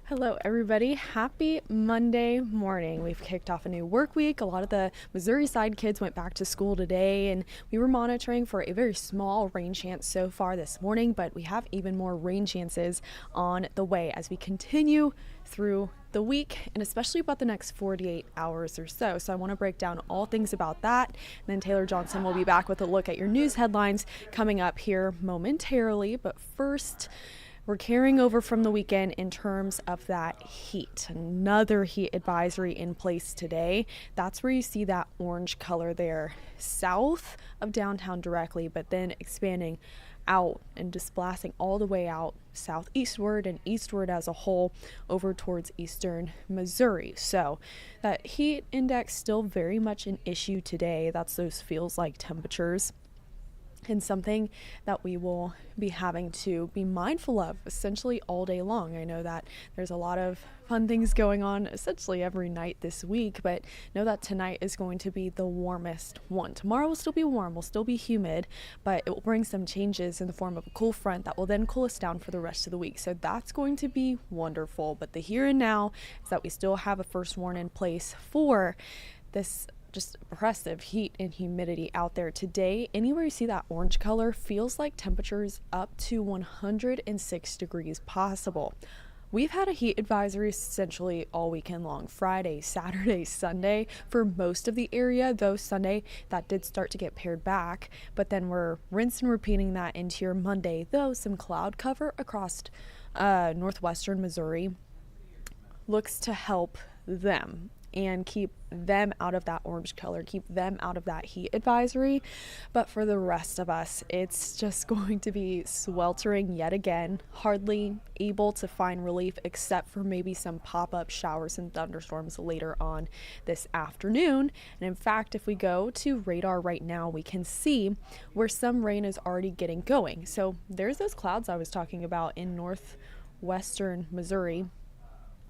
Hello, everybody. Happy Monday morning. We've kicked off a new work week. A lot of the Missouri side kids went back to school today, and we were monitoring for a very small rain chance so far this morning, but we have even more rain chances on the way as we continue through the week, and especially about the next 48 hours or so. So I want to break down all things about that. And then Taylor Johnson will be back with a look at your news headlines coming up here momentarily. But first, we're carrying over from the weekend in terms of that heat. Another heat advisory in place today. That's where you see that orange color there, south of downtown directly, but then expanding out and displacing all the way out southeastward and eastward as a whole over towards eastern Missouri. So that heat index still very much an issue today. That's those feels like temperatures. And something that we will be having to be mindful of essentially all day long. I know that there's a lot of fun things going on essentially every night this week, but know that tonight is going to be the warmest one. Tomorrow will still be warm, will still be humid, but it will bring some changes in the form of a cool front that will then cool us down for the rest of the week. So that's going to be wonderful. But the here and now is that we still have a first warn in place for this just oppressive heat and humidity out there today. Anywhere you see that orange color feels like temperatures up to 106 degrees possible. We've had a heat advisory essentially all weekend long, Friday, Saturday, Sunday for most of the area, though Sunday that did start to get pared back, but then we're rinse and repeating that into your Monday, though some cloud cover across northwestern Missouri looks to help them and keep them out of that orange color, keep them out of that heat advisory. But for the rest of us, it's just going to be sweltering yet again, hardly able to find relief except for maybe some pop-up showers and thunderstorms later on this afternoon. And in fact, if we go to radar right now, we can see where some rain is already getting going. So there's those clouds I was talking about in northwestern Missouri,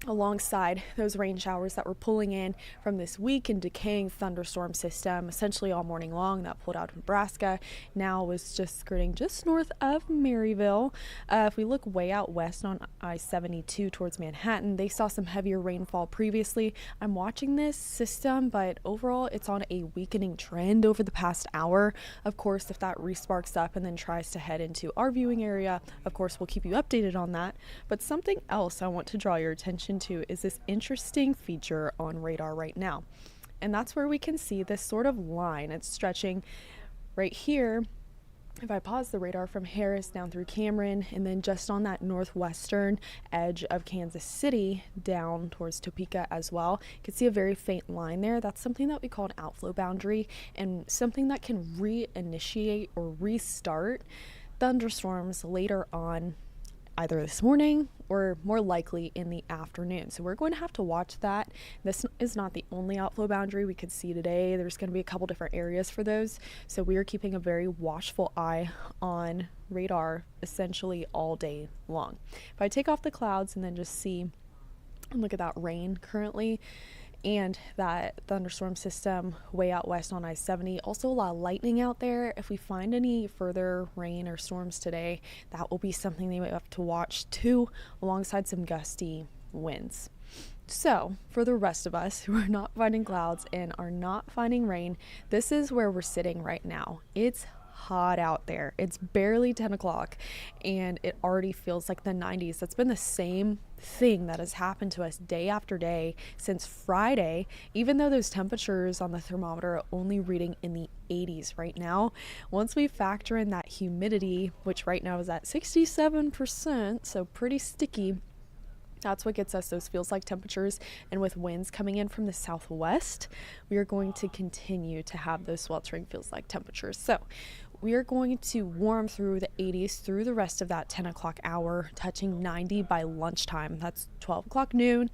alongside those rain showers that were pulling in from this weak and decaying thunderstorm system essentially all morning long that pulled out of Nebraska. Now was just skirting just north of Maryville. If we look way out west on I-72 towards Manhattan, they saw some heavier rainfall previously. I'm watching this system, but overall it's on a weakening trend over the past hour. Of course, if that resparks up and then tries to head into our viewing area, of course we'll keep you updated on that. But something else I want to draw your attention to is this interesting feature on radar right now, and that's where we can see this sort of line. It's stretching right here. If I pause the radar from Harris down through Cameron and then just on that northwestern edge of Kansas City down towards Topeka as well, you can see a very faint line there. That's something that we call an outflow boundary and something that can reinitiate or restart thunderstorms later on, either this morning or more likely in the afternoon. So we're going to have to watch that. This is not the only outflow boundary we could see today. There's going to be a couple different areas for those. So we are keeping a very watchful eye on radar essentially all day long. If I take off the clouds and then just see and look at that rain currently, and that thunderstorm system way out west on I-70. Also a lot of lightning out there. If we find any further rain or storms today, that will be something they might have to watch too, alongside some gusty winds. So for the rest of us who are not finding clouds and are not finding rain, this is where we're sitting right now. It's hot out there. It's barely 10 o'clock and it already feels like the 90s. That's been the same thing that has happened to us day after day since Friday, even though those temperatures on the thermometer are only reading in the 80s right now. Once we factor in that humidity, which right now is at 67%, so pretty sticky, that's what gets us those feels like temperatures. And with winds coming in from the southwest, we are going to continue to have those sweltering feels like temperatures. So we are going to warm through the 80s through the rest of that 10 o'clock hour, touching 90 by lunchtime. That's 12 o'clock noon.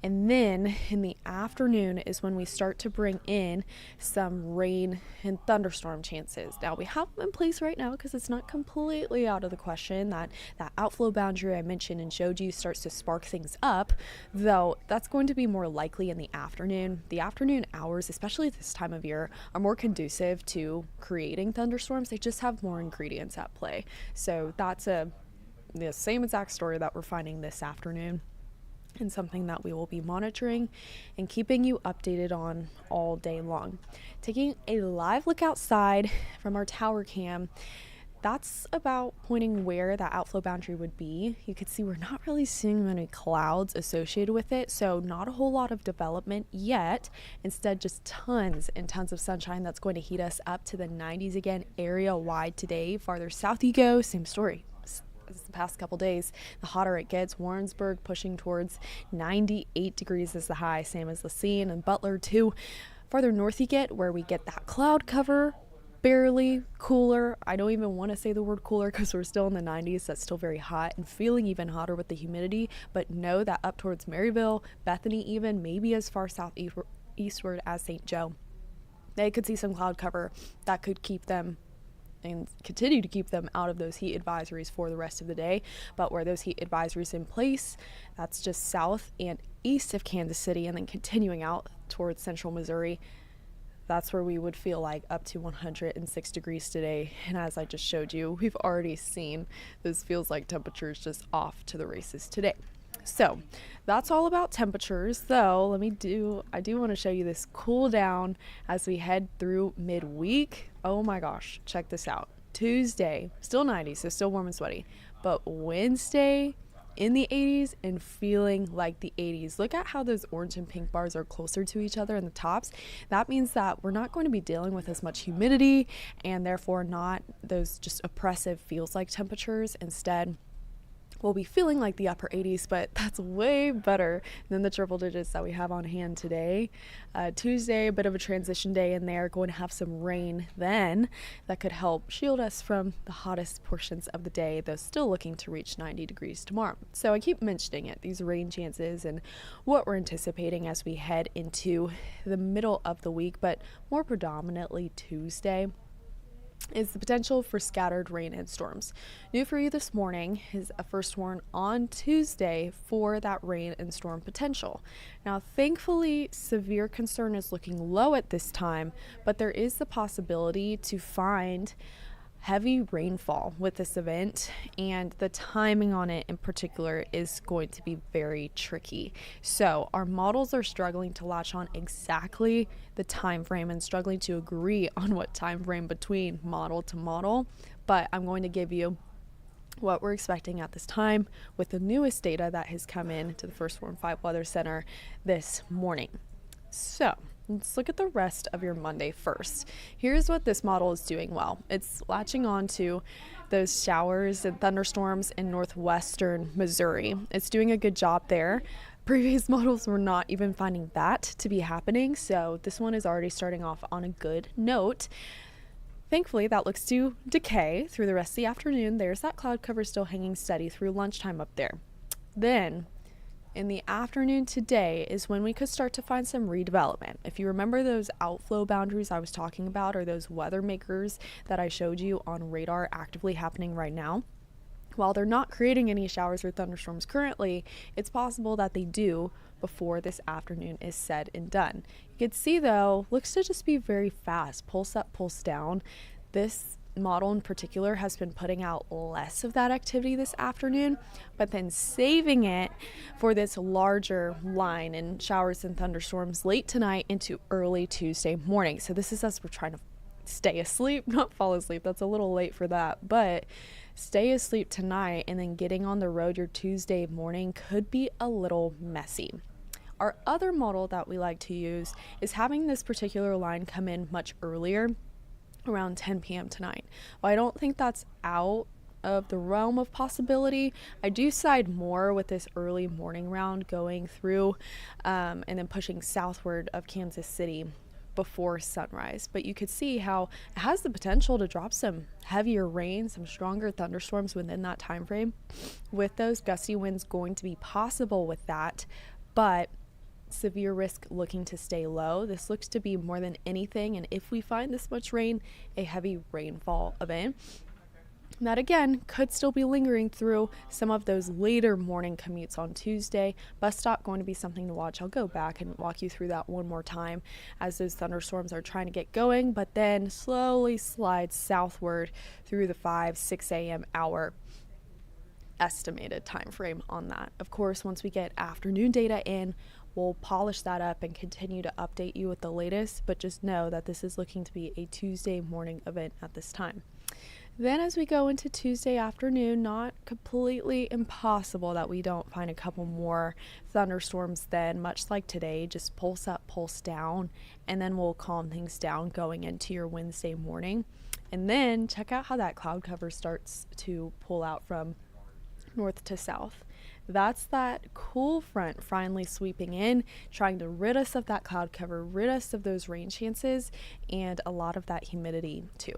And then in the afternoon is when we start to bring in some rain and thunderstorm chances. Now we have them in place right now because it's not completely out of the question that that outflow boundary I mentioned and showed you starts to spark things up, though that's going to be more likely in the afternoon. The afternoon hours, especially this time of year, are more conducive to creating thunderstorms. They just have more ingredients at play. So that's the same exact story that we're finding this afternoon. and something that we will be monitoring and keeping you updated on all day long. Taking a live look outside from our tower cam, that's about pointing where that outflow boundary would be. You could see we're not really seeing many clouds associated with it, so not a whole lot of development yet. Instead, just tons and tons of sunshine that's going to heat us up to the 90s again area wide today. Farther south you go, same story. The past couple days, the hotter it gets. Warrensburg pushing towards 98 degrees is the high, same as Lacine and Butler too. Farther north you get, where we get that cloud cover, barely cooler. I don't even want to say the word cooler because we're still in the 90s. That's still very hot and feeling even hotter with the humidity. But know that up towards Maryville, Bethany, even maybe as far southeastward as St. Joe, they could see some cloud cover that could keep them and continue to keep them out of those heat advisories for the rest of the day. But where those heat advisories in place, that's just south and east of Kansas City, and then continuing out towards central Missouri. That's where we would feel like up to 106 degrees today. And as I just showed you, we've already seen those feels like temperatures just off to the races today. So that's all about temperatures, though. I do want to show you this cool down as we head through midweek. Oh my gosh, check this out. Tuesday, still 90s, so still warm and sweaty. But Wednesday, in the 80s and feeling like the 80s. Look at how those orange and pink bars are closer to each other in the tops. That means that we're not going to be dealing with as much humidity and therefore not those just oppressive feels like temperatures. Instead, we'll be feeling like the upper 80s, but that's way better than the triple digits that we have on hand today. Tuesday, a bit of a transition day in there, going to have some rain then that could help shield us from the hottest portions of the day, though still looking to reach 90 degrees tomorrow. So I keep mentioning it, these rain chances and what we're anticipating as we head into the middle of the week, but more predominantly Tuesday is the potential for scattered rain and storms. New for you this morning is a first warn on Tuesday for that rain and storm potential. Now, thankfully, severe concern is looking low at this time, but there is the possibility to find heavy rainfall with this event, and the timing on it in particular is going to be very tricky. So our models are struggling to latch on exactly the time frame and struggling to agree on what time frame between model to model, but I'm going to give you what we're expecting at this time with the newest data that has come in to the First Warn 5 Weather Center this morning. So let's look at the rest of your Monday first. Here's what this model is doing well. It's latching on to those showers and thunderstorms in northwestern Missouri. It's doing a good job there. Previous models were not even finding that to be happening, so this one is already starting off on a good note. Thankfully, that looks to decay through the rest of the afternoon. There's that cloud cover still hanging steady through lunchtime up there. Then in the afternoon today is when we could start to find some redevelopment. If you remember those outflow boundaries I was talking about, or those weather makers that I showed you on radar actively happening right now, while they're not creating any showers or thunderstorms currently, it's possible that they do before this afternoon is said and done. You can see though, looks to just be very fast, pulse up, pulse down. This model in particular has been putting out less of that activity this afternoon, but then saving it for this larger line and showers and thunderstorms late tonight into early Tuesday morning. So this is as we're trying to stay asleep, not fall asleep. That's a little late for that, but stay asleep tonight and then getting on the road your Tuesday morning could be a little messy. Our other model that we like to use is having this particular line come in much earlier, around 10 p.m. tonight. While I don't think that's out of the realm of possibility, I do side more with this early morning round going through and then pushing southward of Kansas City before sunrise. But you could see how it has the potential to drop some heavier rain, some stronger thunderstorms within that time frame, with those gusty winds going to be possible with that, but severe risk looking to stay low. This looks to be more than anything, and if we find this much rain, a heavy rainfall event that again could still be lingering through some of those later morning commutes on Tuesday. Bus stop going to be something to watch. I'll go back and walk you through that one more time as those thunderstorms are trying to get going, but then slowly slide southward through the 5-6 a.m. hour. estimated time frame on that. Of course, once we get afternoon data in, we'll polish that up and continue to update you with the latest, but just know that this is looking to be a Tuesday morning event at this time. Then as we go into Tuesday afternoon, not completely impossible that we don't find a couple more thunderstorms then, much like today, just pulse up, pulse down, and then we'll calm things down going into your Wednesday morning. And then check out how that cloud cover starts to pull out from north to south. That's that cool front finally sweeping in, trying to rid us of that cloud cover, rid us of those rain chances, and a lot of that humidity too.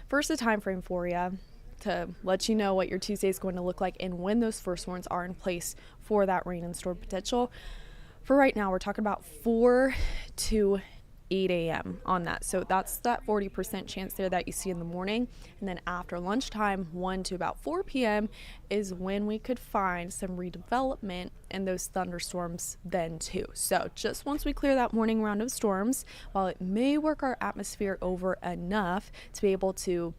First, a time frame for you to let you know what your Tuesday is going to look like and when those first warns are in place for that rain and storm potential. For right now, we're talking about 4 to 8 a.m. on that. So that's that 40% chance there that you see in the morning. And then after lunchtime, 1 to about 4 p.m. is when we could find some redevelopment and those thunderstorms then too. So just once we clear that morning round of storms, while it may work our atmosphere over enough to be able to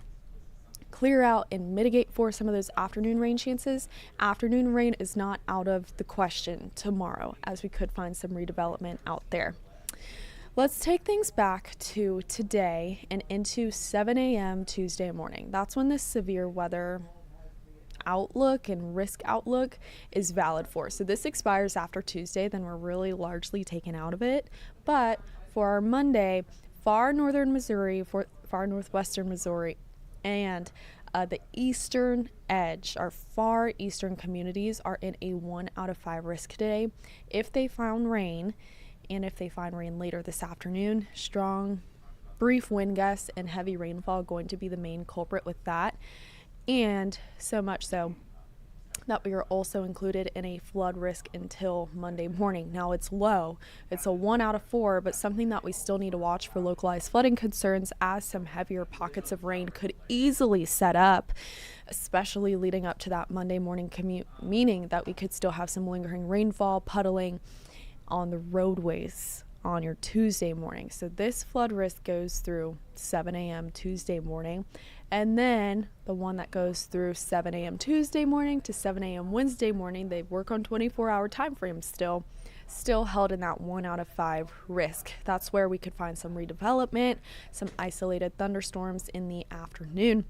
clear out and mitigate for some of those afternoon rain chances, afternoon rain is not out of the question tomorrow, as we could find some redevelopment out there. Let's take things back to today and into 7 a.m. Tuesday morning. That's when this severe weather outlook and risk outlook is valid for. So this expires after Tuesday, then we're really largely taken out of it. But for our Monday, far northern Missouri, far northwestern Missouri, and the eastern edge, our far eastern communities are in a 1 out of 5 risk today. If they found rain, and if they find rain later this afternoon, strong, brief wind gusts and heavy rainfall going to be the main culprit with that. And so much so that we are also included in a flood risk until Monday morning. Now it's low. It's a 1 out of 4, but something that we still need to watch for localized flooding concerns, as some heavier pockets of rain could easily set up, especially leading up to that Monday morning commute, meaning that we could still have some lingering rainfall, puddling on the roadways on your Tuesday morning. So this flood risk goes through 7 a.m. Tuesday morning, and then the one that goes through 7 a.m. Tuesday morning to 7 a.m. Wednesday morning, they work on 24-hour time frames still held in that 1 out of 5 risk. That's where we could find some redevelopment, some isolated thunderstorms in the afternoon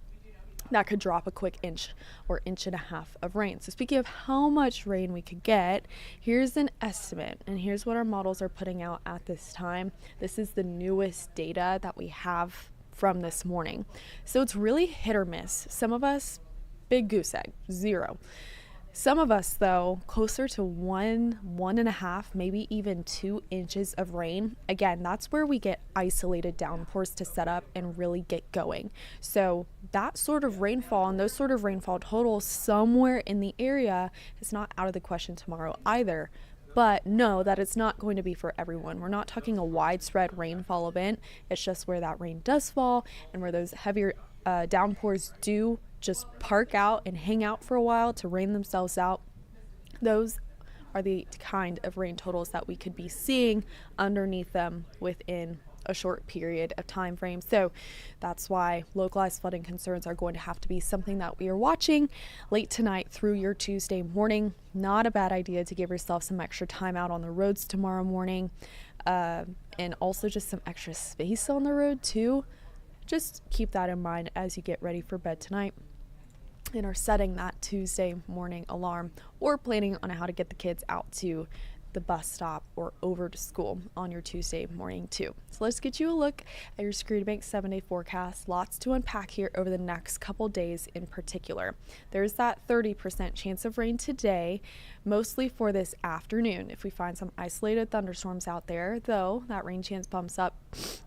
that could drop a quick inch or inch and a half of rain. So speaking of how much rain we could get, here's an estimate, and here's what our models are putting out at this time. This is the newest data that we have from this morning. So it's really hit or miss. Some of us, big goose egg, 0. Some of us, though, closer to 1.5, maybe even 2 inches of rain. Again, that's where we get isolated downpours to set up and really get going. So that sort of rainfall and those sort of rainfall totals somewhere in the area is not out of the question tomorrow either. But know that it's not going to be for everyone. We're not talking a widespread rainfall event. It's just where that rain does fall and where those heavier downpours do just park out and hang out for a while to rain themselves out. Those are the kind of rain totals that we could be seeing underneath them within a short period of time frame. So that's why localized flooding concerns are going to have to be something that we are watching late tonight through your Tuesday morning. Not a bad idea to give yourself some extra time out on the roads tomorrow morning, and also just some extra space on the road too. Just keep that in mind as you get ready for bed tonight and are setting that Tuesday morning alarm, or planning on how to get the kids out to the bus stop or over to school on your Tuesday morning too. So let's get you a look at your Screedybank 7-day forecast. Lots to unpack here over the next couple days in particular. There's that 30% chance of rain today, mostly for this afternoon. If we find some isolated thunderstorms out there, though, that rain chance bumps up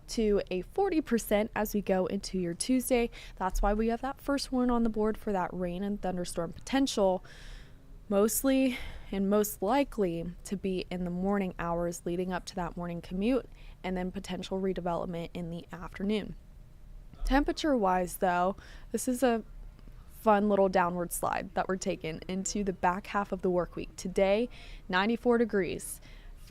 to a 40% as we go into your Tuesday. That's why we have that first warn on the board for that rain and thunderstorm potential, mostly and most likely to be in the morning hours leading up to that morning commute, and then potential redevelopment in the afternoon. Temperature wise though, this is a fun little downward slide that we're taking into the back half of the work week. Today, 94 degrees.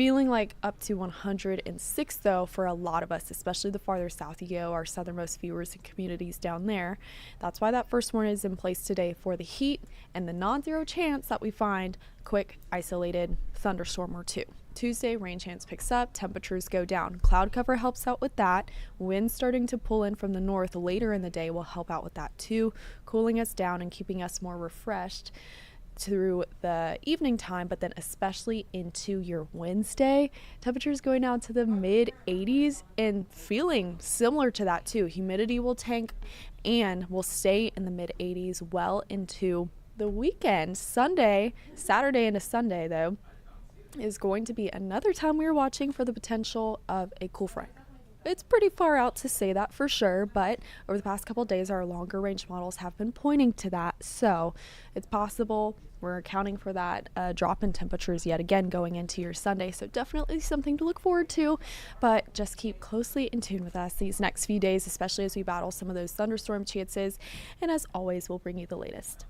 feeling like up to 106 though for a lot of us, especially the farther south you go, our southernmost viewers and communities down there. That's why that first warning is in place today for the heat and the non-zero chance that we find quick isolated thunderstorm or two. Tuesday, rain chance picks up, temperatures go down. Cloud cover helps out with that. Winds starting to pull in from the north later in the day will help out with that too, cooling us down and keeping us more refreshed through the evening time, but then especially into your Wednesday, temperatures going down to the mid 80s and feeling similar to that too. Humidity will tank and will stay in the mid 80s well into the weekend. Saturday into Sunday though, is going to be another time we are watching for the potential of a cool front. It's pretty far out to say that for sure, but over the past couple of days, our longer range models have been pointing to that. So it's possible we're accounting for that drop in temperatures yet again going into your Sunday. So definitely something to look forward to, but just keep closely in tune with us these next few days, especially as we battle some of those thunderstorm chances. And as always, we'll bring you the latest.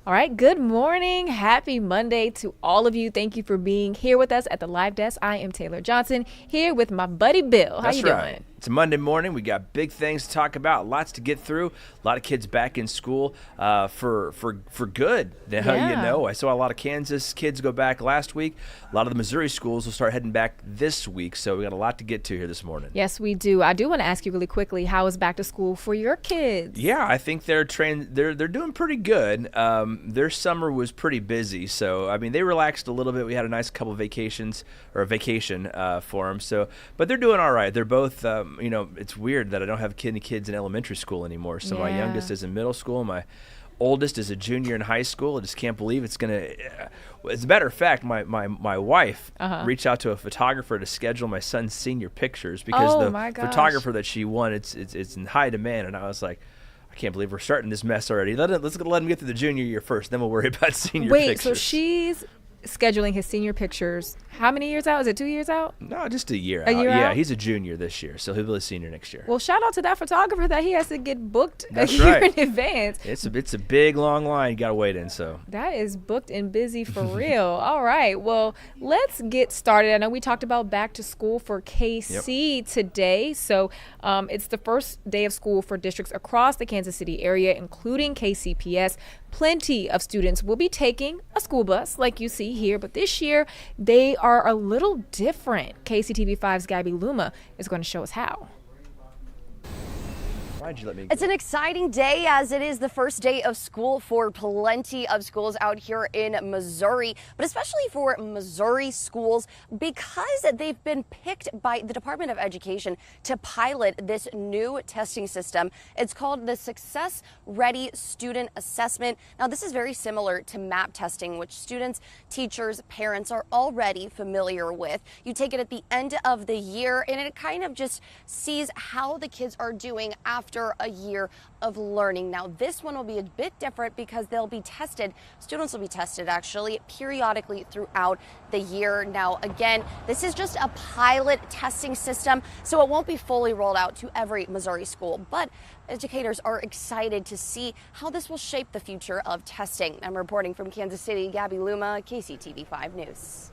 All right, good morning. Happy Monday to all of you. Thank you for being here with us at the live desk. I am Taylor Johnson, here with my buddy Bill. How you doing? It's a Monday morning. We got big things to talk about, lots to get through. A lot of kids back in school for good. I saw a lot of Kansas kids go back last week. A lot of the Missouri schools will start heading back this week. So we got a lot to get to here this morning. Yes, we do. I do want to ask you really quickly, how is back to school for your kids? Yeah, I think they're doing pretty good. Their summer was pretty busy, so I mean they relaxed a little bit. We had a nice couple of vacation for them. So, but they're doing all right. They're both. It's weird that I don't have any kids in elementary school anymore. So my youngest is in middle school. My oldest is a junior in high school. I just can't believe it's gonna. As a matter of fact, my wife reached out to a photographer to schedule my son's senior pictures because photographer that she wanted, it's in high demand, and I was like, I can't believe we're starting this mess already. Let's let him get through the junior year first, then we'll worry about senior pictures. Wait, so she's scheduling his senior pictures. How many years out? Is it 2 years out? No, just a year out. Yeah, he's a junior this year, so he'll be a senior next year. Well, shout out to that photographer that he has to get booked That's a year right. in advance. It's a big, long line you got to wait in. So that is booked and busy for real. All right, well, let's get started. I know we talked about back to school for KC today. So it's the first day of school for districts across the Kansas City area, including KCPS. Plenty of students will be taking a school bus like you see here, but this year they are a little different. KCTV5's Gabby Luma is going to show us how. Why'd you let me go? It's an exciting day as it is the first day of school for plenty of schools out here in Missouri, but especially for Missouri schools because they've been picked by the Department of Education to pilot this new testing system. It's called the Success Ready Student Assessment. Now, this is very similar to MAP testing, which students, teachers, parents are already familiar with. You take it at the end of the year, and it kind of just sees how the kids are doing after a year of learning. Now, this one will be a bit different because they'll be tested. Students will be tested actually periodically throughout the year. Now, again, this is just a pilot testing system, so it won't be fully rolled out to every Missouri school, but educators are excited to see how this will shape the future of testing. I'm reporting from Kansas City, Gabby Luma, KCTV5 News.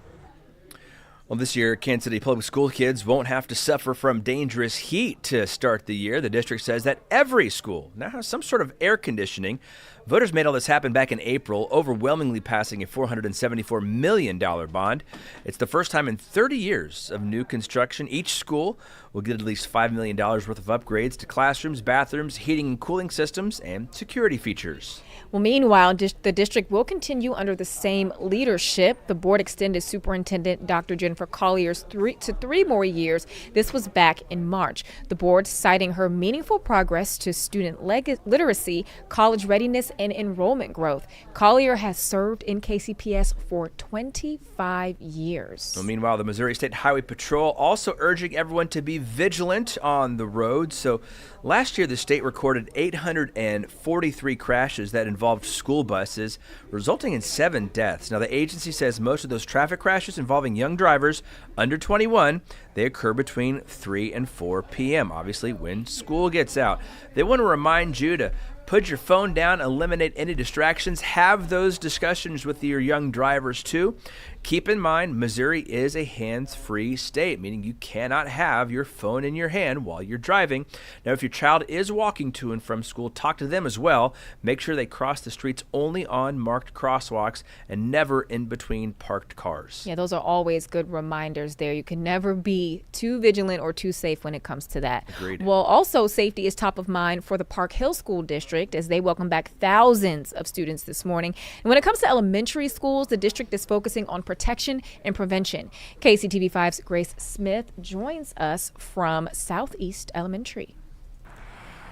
Well, this year, Kansas City public school kids won't have to suffer from dangerous heat to start the year. The district says that every school now has some sort of air conditioning. Voters made all this happen back in April, overwhelmingly passing a $474 million bond. It's the first time in 30 years of new construction. Each school will get at least $5 million worth of upgrades to classrooms, bathrooms, heating and cooling systems, and security features. Well, meanwhile, the district will continue under the same leadership. The board extended Superintendent Dr. Jennifer Collier's 3 more years. This was back in March. The board citing her meaningful progress to student literacy, college readiness, and enrollment growth. Collier has served in KCPS for 25 years. Well, meanwhile, the Missouri State Highway Patrol also urging everyone to be vigilant on the road. So last year, the state recorded 843 crashes that involved school buses, resulting in 7 deaths. Now, the agency says most of those traffic crashes involving young drivers under 21, they occur between 3 and 4 p.m., obviously when school gets out. They want to remind you to put your phone down, eliminate any distractions, have those discussions with your young drivers too. Keep in mind, Missouri is a hands-free state, meaning you cannot have your phone in your hand while you're driving. Now, if your child is walking to and from school, talk to them as well. Make sure they cross the streets only on marked crosswalks and never in between parked cars. Yeah, those are always good reminders there. You can never be too vigilant or too safe when it comes to that. Agreed. Well, also safety is top of mind for the Park Hill School District as they welcome back thousands of students this morning. And when it comes to elementary schools, the district is focusing on protection and prevention. KCTV5's Grace Smith joins us from Southeast Elementary.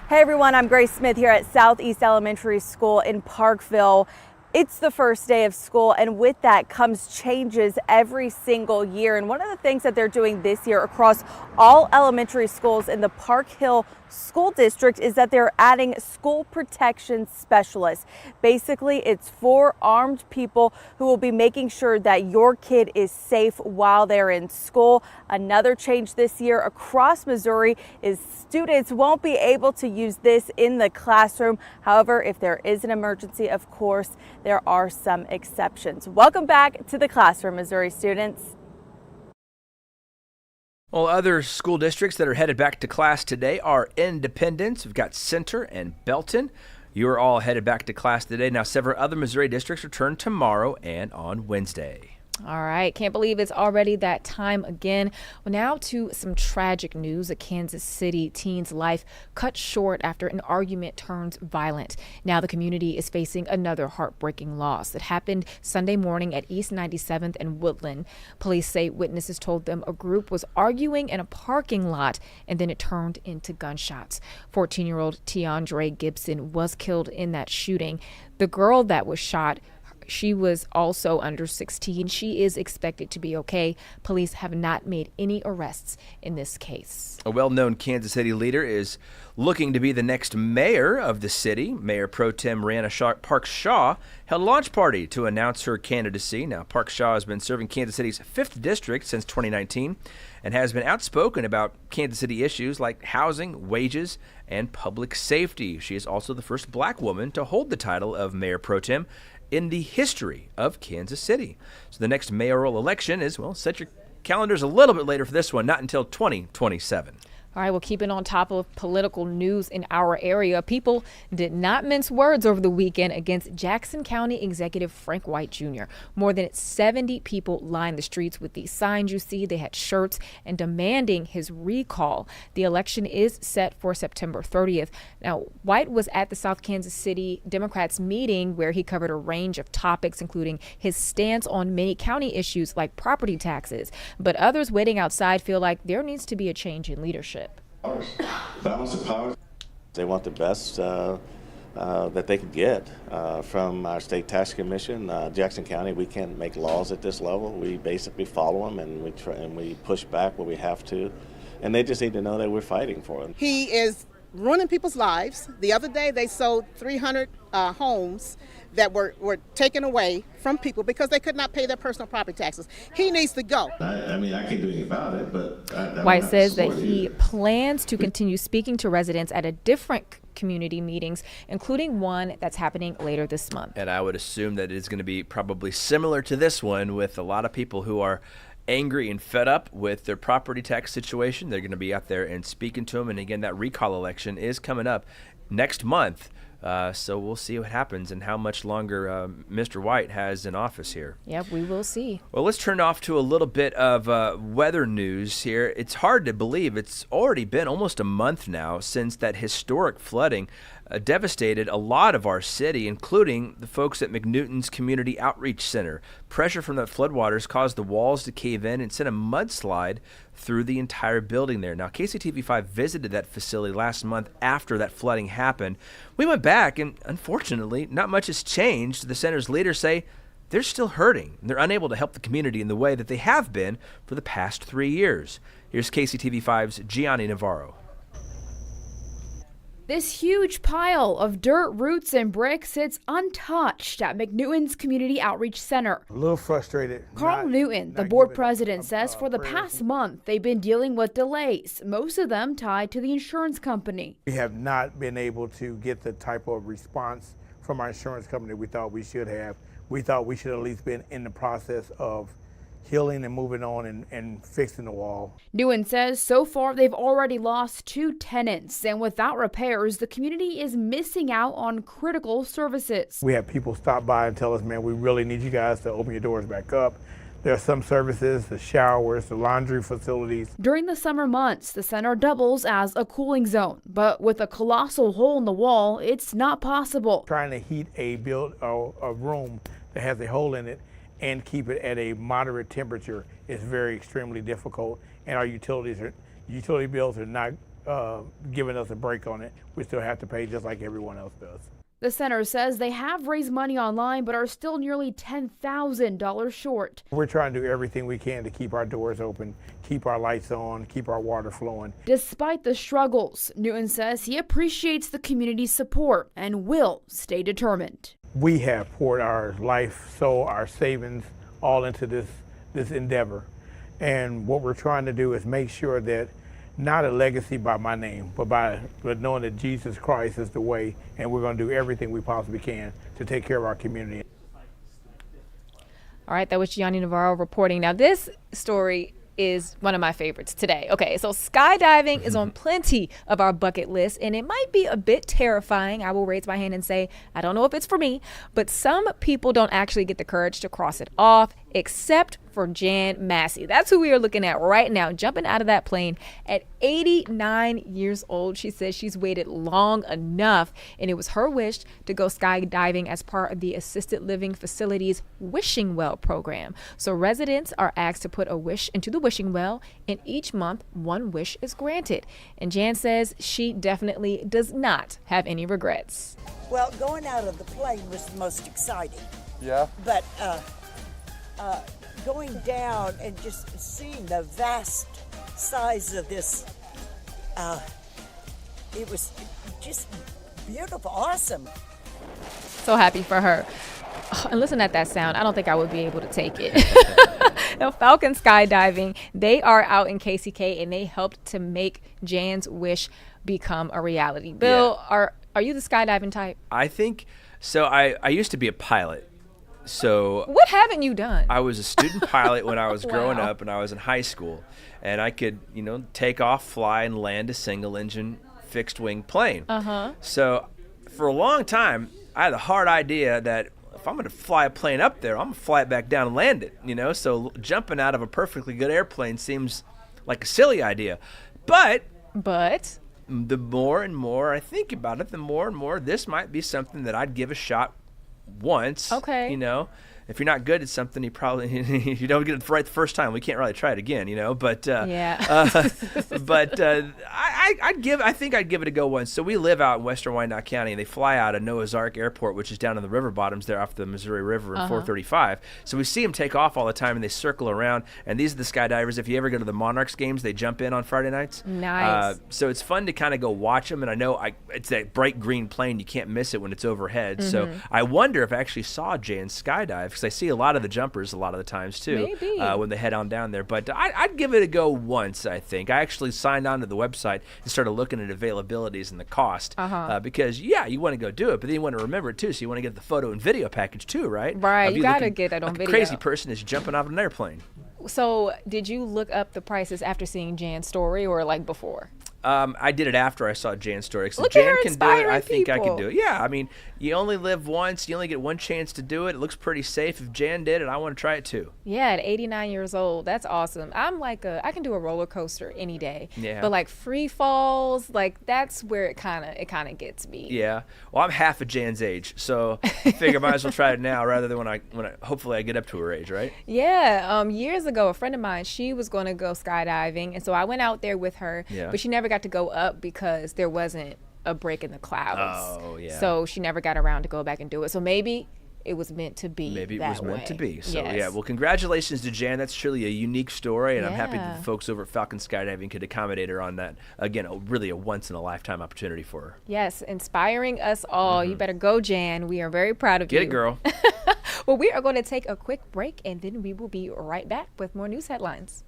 Hey everyone, I'm Grace Smith here at Southeast Elementary School in Parkville. It's the first day of school, and with that comes changes every single year. And one of the things that they're doing this year across all elementary schools in the Park Hill School District is that they're adding school protection specialists. Basically, it's 4 armed people who will be making sure that your kid is safe while they're in school. Another change this year across Missouri is students won't be able to use this in the classroom. However, if there is an emergency, of course, there are some exceptions. Welcome back to the classroom, Missouri students. Well, other school districts that are headed back to class today are Independence. We've got Center and Belton. You are all headed back to class today. Now, several other Missouri districts return tomorrow and on Wednesday. All right. Can't believe it's already that time again. Well, now to some tragic news. A Kansas City teen's life cut short after an argument turned violent. Now the community is facing another heartbreaking loss. It happened Sunday morning at East 97th and Woodland. Police say witnesses told them a group was arguing in a parking lot and then it turned into gunshots. 14-year-old Tiandre Gibson was killed in that shooting. The girl that was shot, she was also under 16. She is expected to be okay. Police have not made any arrests in this case. A well-known Kansas City leader is looking to be the next mayor of the city. Mayor Pro Tem Parks Shaw held a launch party to announce her candidacy. Now, Parks Shaw has been serving Kansas City's 5th district since 2019 and has been outspoken about Kansas City issues like housing, wages, and public safety. She is also the first black woman to hold the title of Mayor Pro Tem in the history of Kansas City. So the next mayoral election is, well, set your calendars a little bit later for this one, not until 2027. All right, well, keeping on top of political news in our area, people did not mince words over the weekend against Jackson County Executive Frank White Jr. More than 70 people lined the streets with these signs you see. They had shirts and demanding his recall. The election is set for September 30th. Now, White was at the South Kansas City Democrats meeting where he covered a range of topics, including his stance on many county issues like property taxes. But others waiting outside feel like there needs to be a change in leadership. Balance of power. They want the best that they can get from our state tax commission. Jackson County, we can't make laws at this level. We basically follow them and we push back where we have to. And they just need to know that we're fighting for them. He is ruining people's lives. The other day they sold 300 homes that were taken away from people because they could not pay their personal property taxes. He needs to go. I mean, I can't do anything about it, but White says that he plans to continue speaking to residents at a different community meetings, including one that's happening later this month. And I would assume that it's going to be probably similar to this one, with a lot of people who are angry and fed up with their property tax situation. They're going to be out there and speaking to them. And again, that recall election is coming up next month. So we'll see what happens and how much longer Mr. White has in office here. Yep, we will see. Well, let's turn off to a little bit of weather news here. It's hard to believe it's already been almost a month now since that historic flooding devastated a lot of our city, including the folks at McNewton's Community Outreach Center. Pressure from the floodwaters caused the walls to cave in and sent a mudslide through the entire building there. Now, KCTV5 visited that facility last month after that flooding happened. We went back, and unfortunately, not much has changed. The center's leaders say they're still hurting. They're unable to help the community in the way that they have been for the past 3 years. Here's KCTV5's Gianni Navarro. This huge pile of dirt, roots, and bricks sits untouched at McNewton's Community Outreach Center. A little frustrated. Carl Newton, the board president, says for the past month they've been dealing with delays, most of them tied to the insurance company. We have not been able to get the type of response from our insurance company we thought we should have. We thought we should at least been in the process of healing and moving on and fixing the wall. Newton says so far they've already lost 2 tenants, and without repairs, the community is missing out on critical services. We have people stop by and tell us, man, we really need you guys to open your doors back up. There are some services, the showers, the laundry facilities. During the summer months, the center doubles as a cooling zone, but with a colossal hole in the wall, it's not possible. Trying to heat a room that has a hole in it and keep it at a moderate temperature is very extremely difficult, and our utility bills are not giving us a break on it. We still have to pay just like everyone else does. The center says they have raised money online but are still nearly $10,000 short. We're trying to do everything we can to keep our doors open, keep our lights on, keep our water flowing. Despite the struggles, Newton says he appreciates the community's support and will stay determined. We have poured our life, soul, our savings all into this endeavor. And what we're trying to do is make sure that not a legacy by my name, but knowing that Jesus Christ is the way, and we're going to do everything we possibly can to take care of our community. All right, that was Gianni Navarro reporting. Now, this story is one of my favorites today. Okay, so skydiving is on plenty of our bucket list, and it might be a bit terrifying. I will raise my hand and say, I don't know if it's for me, but some people don't actually get the courage to cross it off, except for Jan Massey. That's who we are looking at right now, jumping out of that plane at 89 years old. She says she's waited long enough, and it was her wish to go skydiving as part of the assisted living facility's Wishing Well program. So residents are asked to put a wish into the wishing well, and each month one wish is granted. And Jan says she definitely does not have any regrets. Well, going out of the plane was the most exciting. Yeah. But going down and just seeing the vast size of this, it was just beautiful, awesome. So happy for her. And listen at that sound. I don't think I would be able to take it. Now, Falcon Skydiving, they are out in KCK, and they helped to make Jan's wish become a reality. Bill, are you the skydiving type? I think so. I used to be a pilot. So what haven't you done? I was a student pilot when I was growing Wow. up, and I was in high school, and I could, take off, fly, and land a single engine fixed wing plane. So for a long time, I had the hard idea that if I'm going to fly a plane up there, I'm going to fly it back down and land it, So jumping out of a perfectly good airplane seems like a silly idea. But the more and more I think about it, the more and more this might be something that I'd give a shot once. Okay. If you're not good at something, you probably you don't get it right the first time. We can't really try it again, But I think I'd give it a go once. So we live out in Western Wyandotte County, and they fly out of Noah's Ark Airport, which is down in the river bottoms there off the Missouri River in 435. So we see them take off all the time, and they circle around. And these are the skydivers. If you ever go to the Monarchs games, they jump in on Friday nights. Nice. So it's fun to kind of go watch them. And I know it's that bright green plane. You can't miss it when it's overhead. So I wonder if I actually saw Jan skydive, because I see a lot of the jumpers a lot of the times too. Maybe. When they head on down there. But I'd give it a go once, I think. I actually signed on to the website and started looking at availabilities and the cost. Because, you want to go do it, but then you want to remember it too. So you want to get the photo and video package too, right? Right, Of you got to looking get that on like video. a crazy person is jumping out of an airplane. So did you look up the prices after seeing Jan's story or like before? I did it after I saw Jan's story. So Look Jan at her can do it. I inspiring think I can people. do it. Yeah, I mean, you only live once. You only get one chance to do it. It looks pretty safe. If Jan did it, I want to try it too. Yeah, at 89 years old, that's awesome. I'm like I can do a roller coaster any day. Yeah. But like free falls, like that's where it kind of gets me. Yeah. Well, I'm half of Jan's age, so I figure I might as well try it now rather than when I hopefully I get up to her age, right? Yeah. Years ago, a friend of mine, she was going to go skydiving, and so I went out there with her, Yeah. but she never got to go up because there wasn't a break in the clouds. Oh, yeah. So she never got around to go back and do it. So maybe it was meant to be. Maybe it that was meant way. to be. So Yes. yeah, well, congratulations to Jan. That's truly a unique story, and I'm happy that Yeah. the folks over at Falcon Skydiving could accommodate her on that. Again, really a once in a lifetime opportunity for her. Yes, inspiring us all. You better go, Jan. We are very proud of you. Get it, girl. Well, we are going to take a quick break, and then we will be right back with more news headlines.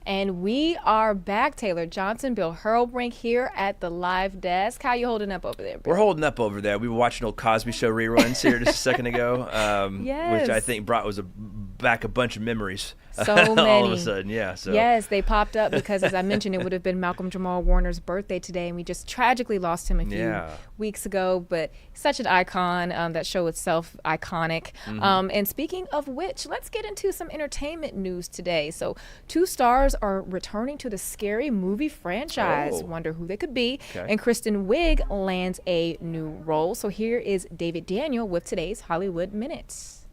And we are back. Taylor Johnson, Bill Hurlbrink here at the live desk. How you holding up over there, Bill? We're holding up over there. We were watching old Cosby Show reruns here just a second ago, Yes. which I think brought back a bunch of memories. So many. All of a sudden, yeah. So. Yes, they popped up because, as I mentioned, it would have been Malcolm Jamal Warner's birthday today, and we just tragically lost him a few weeks ago. But such an icon. That show itself, iconic. And speaking of which, let's get into some entertainment news today. So 2 stars are returning to the Scary Movie franchise. Oh. Wonder who they could be. Okay. And Kristen Wiig lands a new role. So here is David Daniel with today's Hollywood Minutes.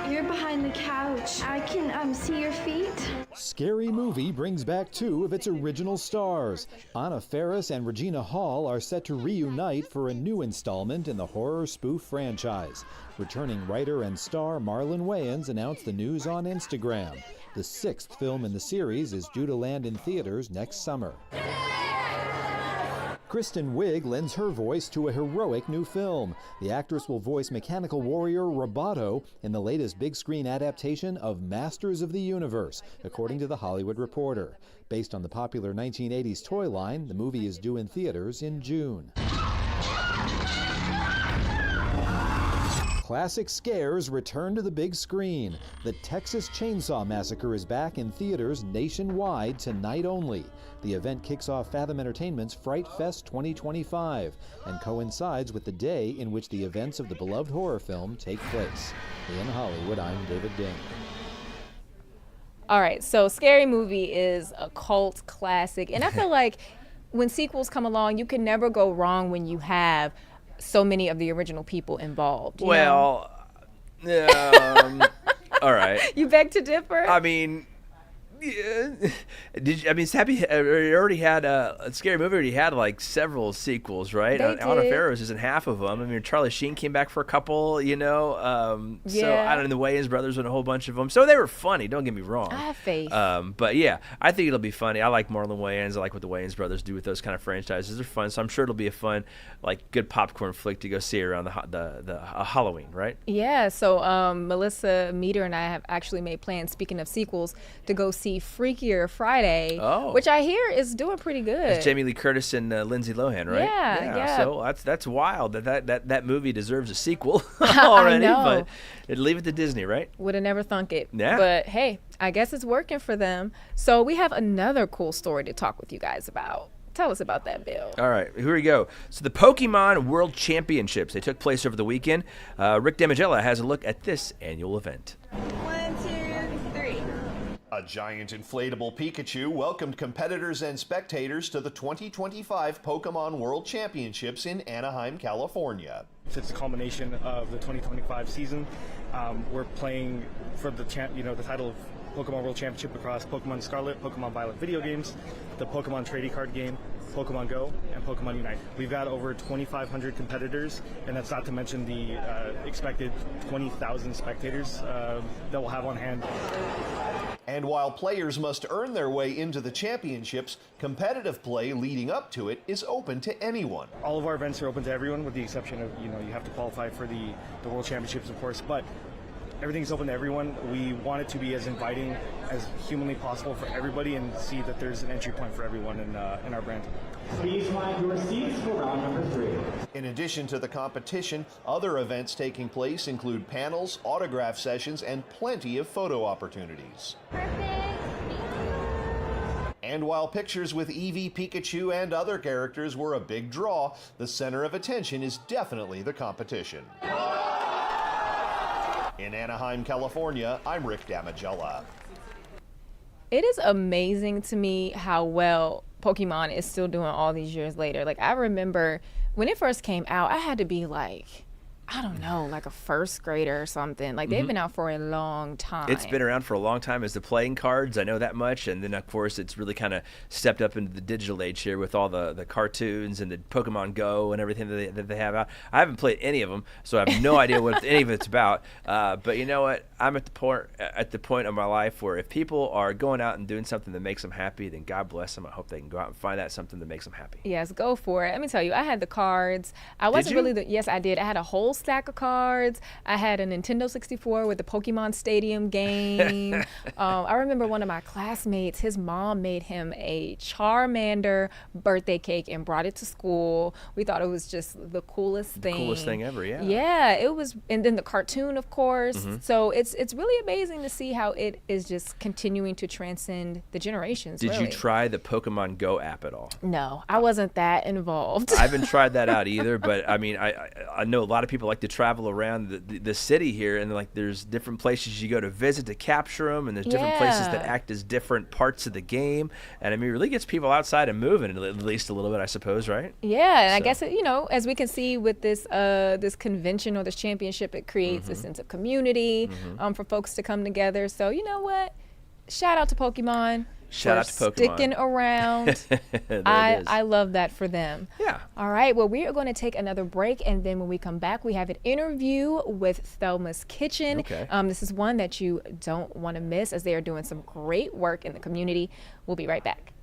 You're behind the couch. I can see your feet. Scary Movie brings back 2 of its original stars. Anna Faris and Regina Hall are set to reunite for a new installment in the horror spoof franchise. Returning writer and star Marlon Wayans announced the news on Instagram. The 6th film in the series is due to land in theaters next summer. Kristen Wiig lends her voice to a heroic new film. The actress will voice mechanical warrior Roboto in the latest big-screen adaptation of Masters of the Universe, according to The Hollywood Reporter. Based on the popular 1980s toy line, the movie is due in theaters in June. Classic scares return to the big screen. The Texas Chainsaw Massacre is back in theaters nationwide tonight only. The event kicks off Fathom Entertainment's Fright Fest 2025 and coincides with the day in which the events of the beloved horror film take place. In Hollywood, I'm David Ding. All right, so Scary Movie is a cult classic, and I feel like when sequels come along, you can never go wrong when you have so many of the original people involved. Well, all right. You beg to differ? I mean, yeah. Happy already had a Scary Movie. Already had like several sequels, right? Anna Faris is in half of them. I mean, Charlie Sheen came back for a couple, you know. So I don't know, the Wayans brothers and a whole bunch of them. So they were funny. Don't get me wrong. I have faith. But yeah, I think it'll be funny. I like Marlon Wayans. I like what the Wayans brothers do with those kind of franchises. They're fun. So I'm sure it'll be a fun, like, good popcorn flick to go see around the Halloween, right? Yeah. So Melissa Meter and I have actually made plans. Speaking of sequels, to go see Freakier Friday, which I hear is doing pretty good. It's Jamie Lee Curtis and Lindsay Lohan, right? Yeah. So that's wild that movie deserves a sequel already. I know. But leave it to Disney, right? Would have never thunk it. Yeah. But hey, I guess it's working for them. So we have another cool story to talk with you guys about. Tell us about that, Bill. All right, here we go. So the Pokemon World Championships, they took place over the weekend. Rick Damigella has a look at this annual event. 1, 2, 3. A giant inflatable Pikachu welcomed competitors and spectators to the 2025 Pokemon World Championships in Anaheim, California. It's a culmination of the 2025 season. We're playing for the title of Pokemon World Championship across Pokemon Scarlet, Pokemon Violet video games, the Pokemon trading card game, Pokemon Go, and Pokemon Unite. We've got over 2,500 competitors, and that's not to mention the expected 20,000 spectators that we'll have on hand. And while players must earn their way into the championships, competitive play leading up to it is open to anyone. All of our events are open to everyone, with the exception of, you have to qualify for the World Championships, of course, but everything's open to everyone. We want it to be as inviting as humanly possible for everybody, and see that there's an entry point for everyone in our brand. Please find your seats for round number 3. In addition to the competition, other events taking place include panels, autograph sessions, and plenty of photo opportunities. And while pictures with Eevee, Pikachu, and other characters were a big draw, the center of attention is definitely the competition. In Anaheim, California, I'm Rick Damigella. It is amazing to me how well Pokemon is still doing all these years later. Like, I remember when it first came out, I had to be like, I don't know, like a first grader or something. Like, they've been out for a long time. It's been around for a long time as the playing cards. I know that much. And then, of course, it's really kind of stepped up into the digital age here with all the cartoons and the Pokemon Go and everything that they have out. I haven't played any of them, so I have no idea what any of it's about. But you know what? I'm at the point of my life where if people are going out and doing something that makes them happy, then God bless them. I hope they can go out and find that something that makes them happy. Yes, go for it. Let me tell you, I had the cards. I wasn't really yes, I did. I had a whole stack of cards. I had a Nintendo 64 with the Pokemon Stadium game. I remember one of my classmates, his mom made him a Charmander birthday cake and brought it to school. We thought it was just the coolest thing. Coolest thing ever, yeah. Yeah, it was. And then the cartoon, of course. So it's really amazing to see how it is just continuing to transcend the generations. Did really. you try the Pokemon Go app at all? No, I wasn't that involved. I haven't tried that out either, but I mean, I know a lot of people like to travel around the city here, and like there's different places you go to visit to capture them, and there's different places that act as different parts of the game, and I mean, it really gets people outside and moving at least a little bit, I suppose, right? Yeah, and I guess as we can see with this this convention or this championship, it creates a sense of community for folks to come together. So you know what? Shout out to Pokemon. Shout out to Pokemon. Sticking around. I love that for them. Yeah. All right. Well, we are going to take another break, and then when we come back, we have an interview with Thelma's Kitchen. Okay. This is one that you don't want to miss, as they are doing some great work in the community. We'll be right back.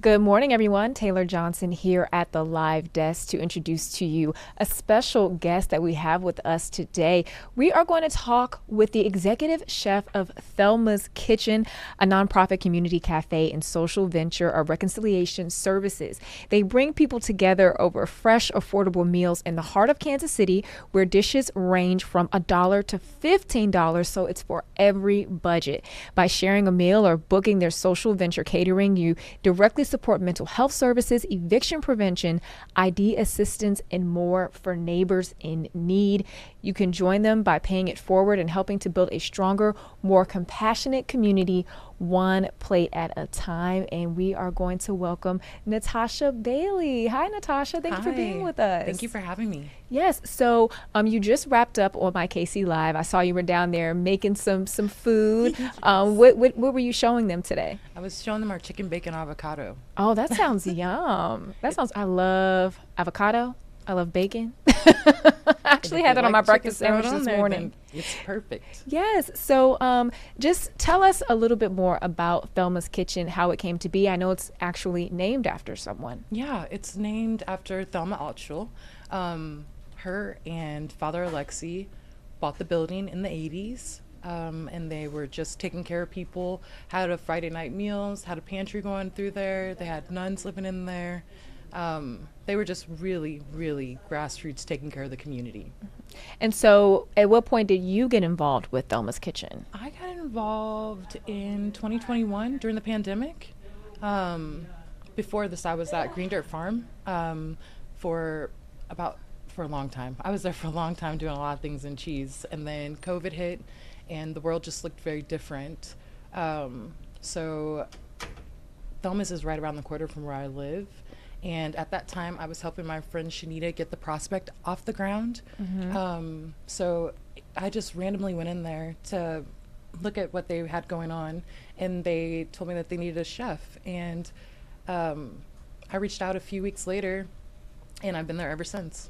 Good morning, everyone. Taylor Johnson here at the live desk to introduce to you a special guest that we have with us today. We are going to talk with the executive chef of Thelma's Kitchen, a nonprofit community cafe and social venture of reconciliation services. They bring people together over fresh, affordable meals in the heart of Kansas City, where dishes range from $1 to $15, so it's for every budget. By sharing a meal or booking their social venture catering, you directly support mental health services, eviction prevention, ID assistance, and more for neighbors in need. You can join them by paying it forward and helping to build a stronger, more compassionate community, one plate at a time. And we are going to welcome Natasha Bailey. Hi, Natasha. Thank you for being with us. Thank you for having me. Yes. So you just wrapped up on my KC Live. I saw you were down there making some food. What were you showing them today? I was showing them our chicken bacon avocado. Oh, that sounds yum. I love avocado. I love bacon. I actually had that on my breakfast sandwich this morning. It's perfect. Yes. So just tell us a little bit more about Thelma's Kitchen, how it came to be. I know it's actually named after someone. Yeah, it's named after Thelma Altschul. Her and Father Alexi bought the building in the 80s. And they were just taking care of people, had a Friday night meals, had a pantry going through there. They had nuns living in there. They were just really, really grassroots taking care of the community. And so at what point did you get involved with Thelma's Kitchen? I got involved in 2021 during the pandemic. Before this, I was at Green Dirt Farm for a long time. I was there for a long time doing a lot of things in cheese. And then COVID hit and the world just looked very different. So Thelma's is right around the corner from where I live. And at that time, I was helping my friend Shanita get the prospect off the ground. Mm-hmm. So I just randomly went in there to look at what they had going on, and they told me that they needed a chef. And I reached out a few weeks later, and I've been there ever since.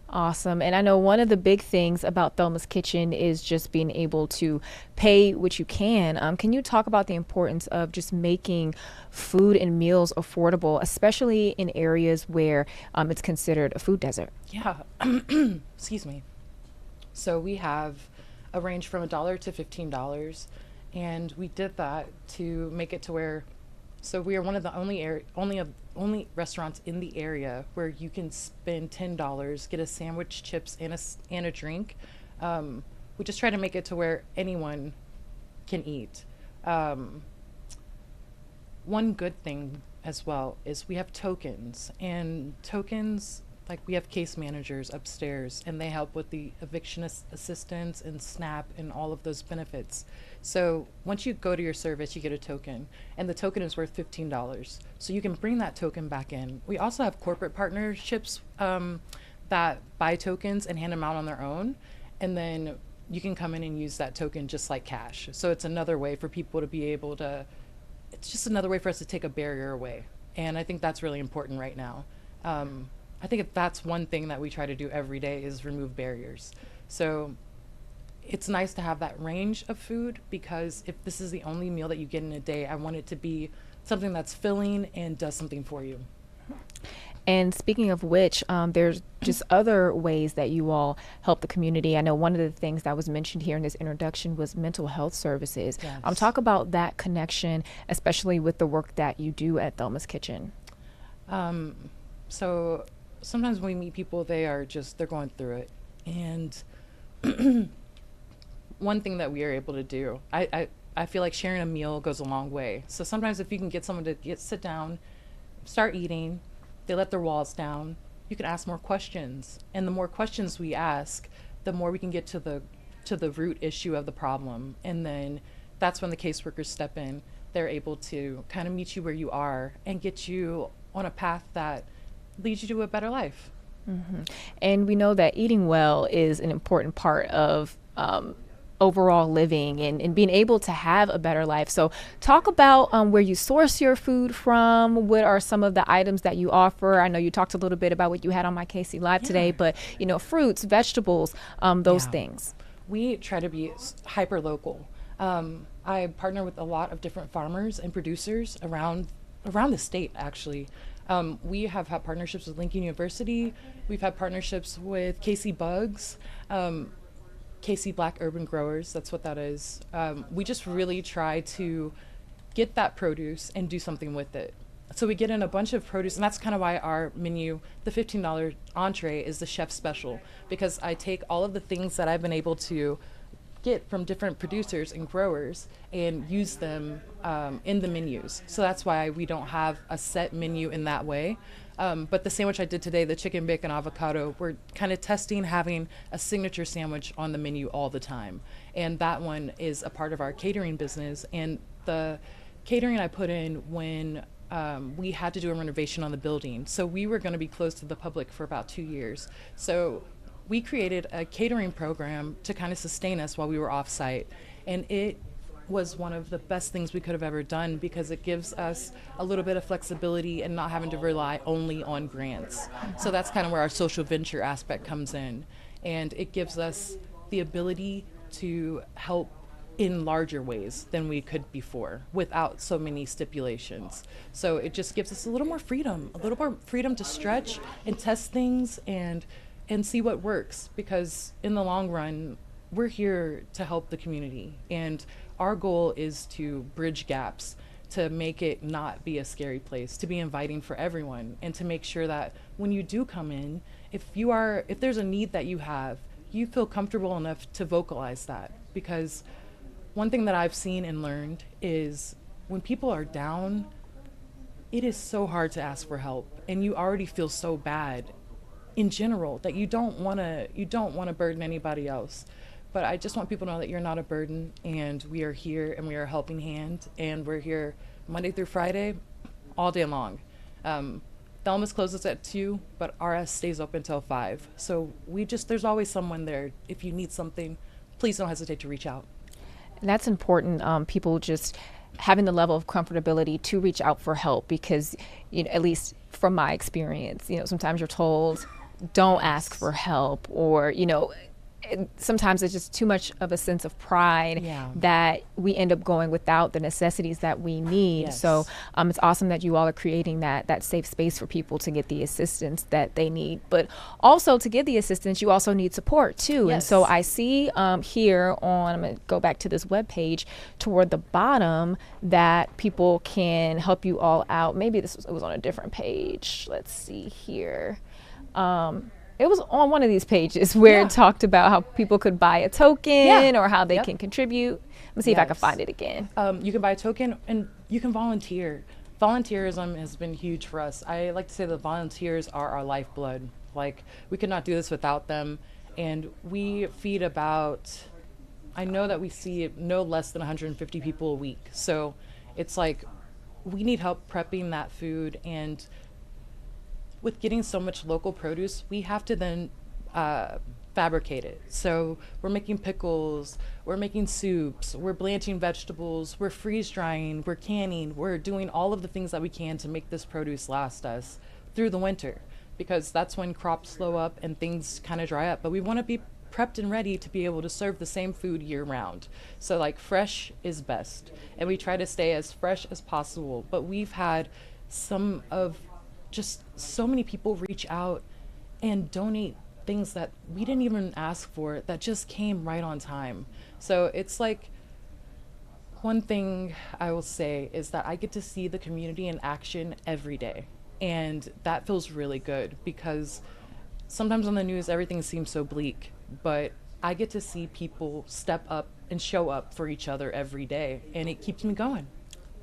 Awesome. And I know one of the big things about Thelma's Kitchen is just being able to pay what you can. Can you talk about the importance of just making food and meals affordable, especially in areas where it's considered a food desert? Yeah. Excuse me. So we have a range from $1 to $15, and we did that to make it to where, so we are one of the only restaurants in the area where you can spend $10, get a sandwich, chips, and a drink. We just try to make it to where anyone can eat. One good thing as well is we have tokens, and tokens, like we have case managers upstairs, and they help with the eviction assistance and SNAP and all of those benefits. So once you go to your service, you get a token, and the token is worth $15. So you can bring that token back in. We also have corporate partnerships that buy tokens and hand them out on their own, and then you can come in and use that token just like cash. So it's another way for people to be able to, it's just another way for us to take a barrier away. And I think that's really important right now. I think if that's one thing that we try to do every day is remove barriers. So it's nice to have that range of food, because if this is the only meal that you get in a day, I want it to be something that's filling and does something for you. And speaking of which, there's just other ways that you all help the community. I know one of the things that was mentioned here in this introduction was mental health services. Yes. Talk about that connection, especially with the work that you do at Thelma's Kitchen. So sometimes when we meet people, they're going through it. And one thing that we are able to do, I feel like sharing a meal goes a long way. So sometimes if you can get someone to sit down, start eating, they let their walls down, you can ask more questions. And the more questions we ask, the more we can get to the root issue of the problem. And then that's when the caseworkers step in. They're able to kind of meet you where you are and get you on a path that leads you to a better life. Mm-hmm. And we know that eating well is an important part of overall living and being able to have a better life. So talk about where you source your food from. What are some of the items that you offer? I know you talked a little bit about what you had on my KC Live today, but fruits, vegetables, those things. We try to be hyper local. I partner with a lot of different farmers and producers around around the state, actually. We have had partnerships with Lincoln University. We've had partnerships with KC Bugs, KC Black Urban Growers. That's what that is. We just really try to get that produce and do something with it. So we get in a bunch of produce, and that's kind of why our menu, the $15 entree, is the chef special, because I take all of the things that I've been able to get from different producers and growers and use them in the menus. So that's why we don't have a set menu in that way. But the sandwich I did today, the chicken bacon avocado, we're kind of testing having a signature sandwich on the menu all the time. And that one is a part of our catering business. And the catering I put in when we had to do a renovation on the building. So we were going to be closed to the public for about 2 years. So we created a catering program to kind of sustain us while we were off site. And it was one of the best things we could have ever done, because it gives us a little bit of flexibility and not having to rely only on grants. So that's kind of where our social venture aspect comes in. And it gives us the ability to help in larger ways than we could before without so many stipulations. So it just gives us a little more freedom to stretch and test things and see what works, because in the long run, we're here to help the community. And our goal is to bridge gaps, to make it not be a scary place, to be inviting for everyone, and to make sure that when you do come in, if there's a need that you have, you feel comfortable enough to vocalize that. Because one thing that I've seen and learned is when people are down, it is so hard to ask for help, and you already feel so bad in general that you don't want to burden anybody else. But I just want people to know that you're not a burden, and we are here, and we are a helping hand, and we're here Monday through Friday all day long. Thelma's closes at 2, but RS stays open till 5. So there's always someone there. If you need something, please don't hesitate to reach out. And that's important. People just having the level of comfortability to reach out for help, because, at least from my experience, sometimes you're told, don't ask for help, or, sometimes it's just too much of a sense of pride that we end up going without the necessities that we need. Yes. So it's awesome that you all are creating that safe space for people to get the assistance that they need. But also, to get the assistance, you also need support too. Yes. And so I see here I'm going to go back to this webpage toward the bottom that people can help you all out. Maybe it was on a different page. Let's see here. It was on one of these pages where it talked about how people could buy a token or how they can contribute. Let me see if I can find it again. You can buy a token, and you can volunteer. Volunteerism has been huge for us. I like to say that volunteers are our lifeblood. Like, we could not do this without them. And we feed I know that we see no less than 150 people a week. So it's like, we need help prepping that food, and with getting so much local produce, we have to then fabricate it. So we're making pickles, we're making soups, we're blanching vegetables, we're freeze drying, we're canning, we're doing all of the things that we can to make this produce last us through the winter, because that's when crops slow up and things kind of dry up. But we want to be prepped and ready to be able to serve the same food year round. So fresh is best, and we try to stay as fresh as possible. But we've had just so many people reach out and donate things that we didn't even ask for, that just came right on time. So it's like, one thing I will say is that I get to see the community in action every day, and that feels really good, because sometimes on the news everything seems so bleak, but I get to see people step up and show up for each other every day, and it keeps me going.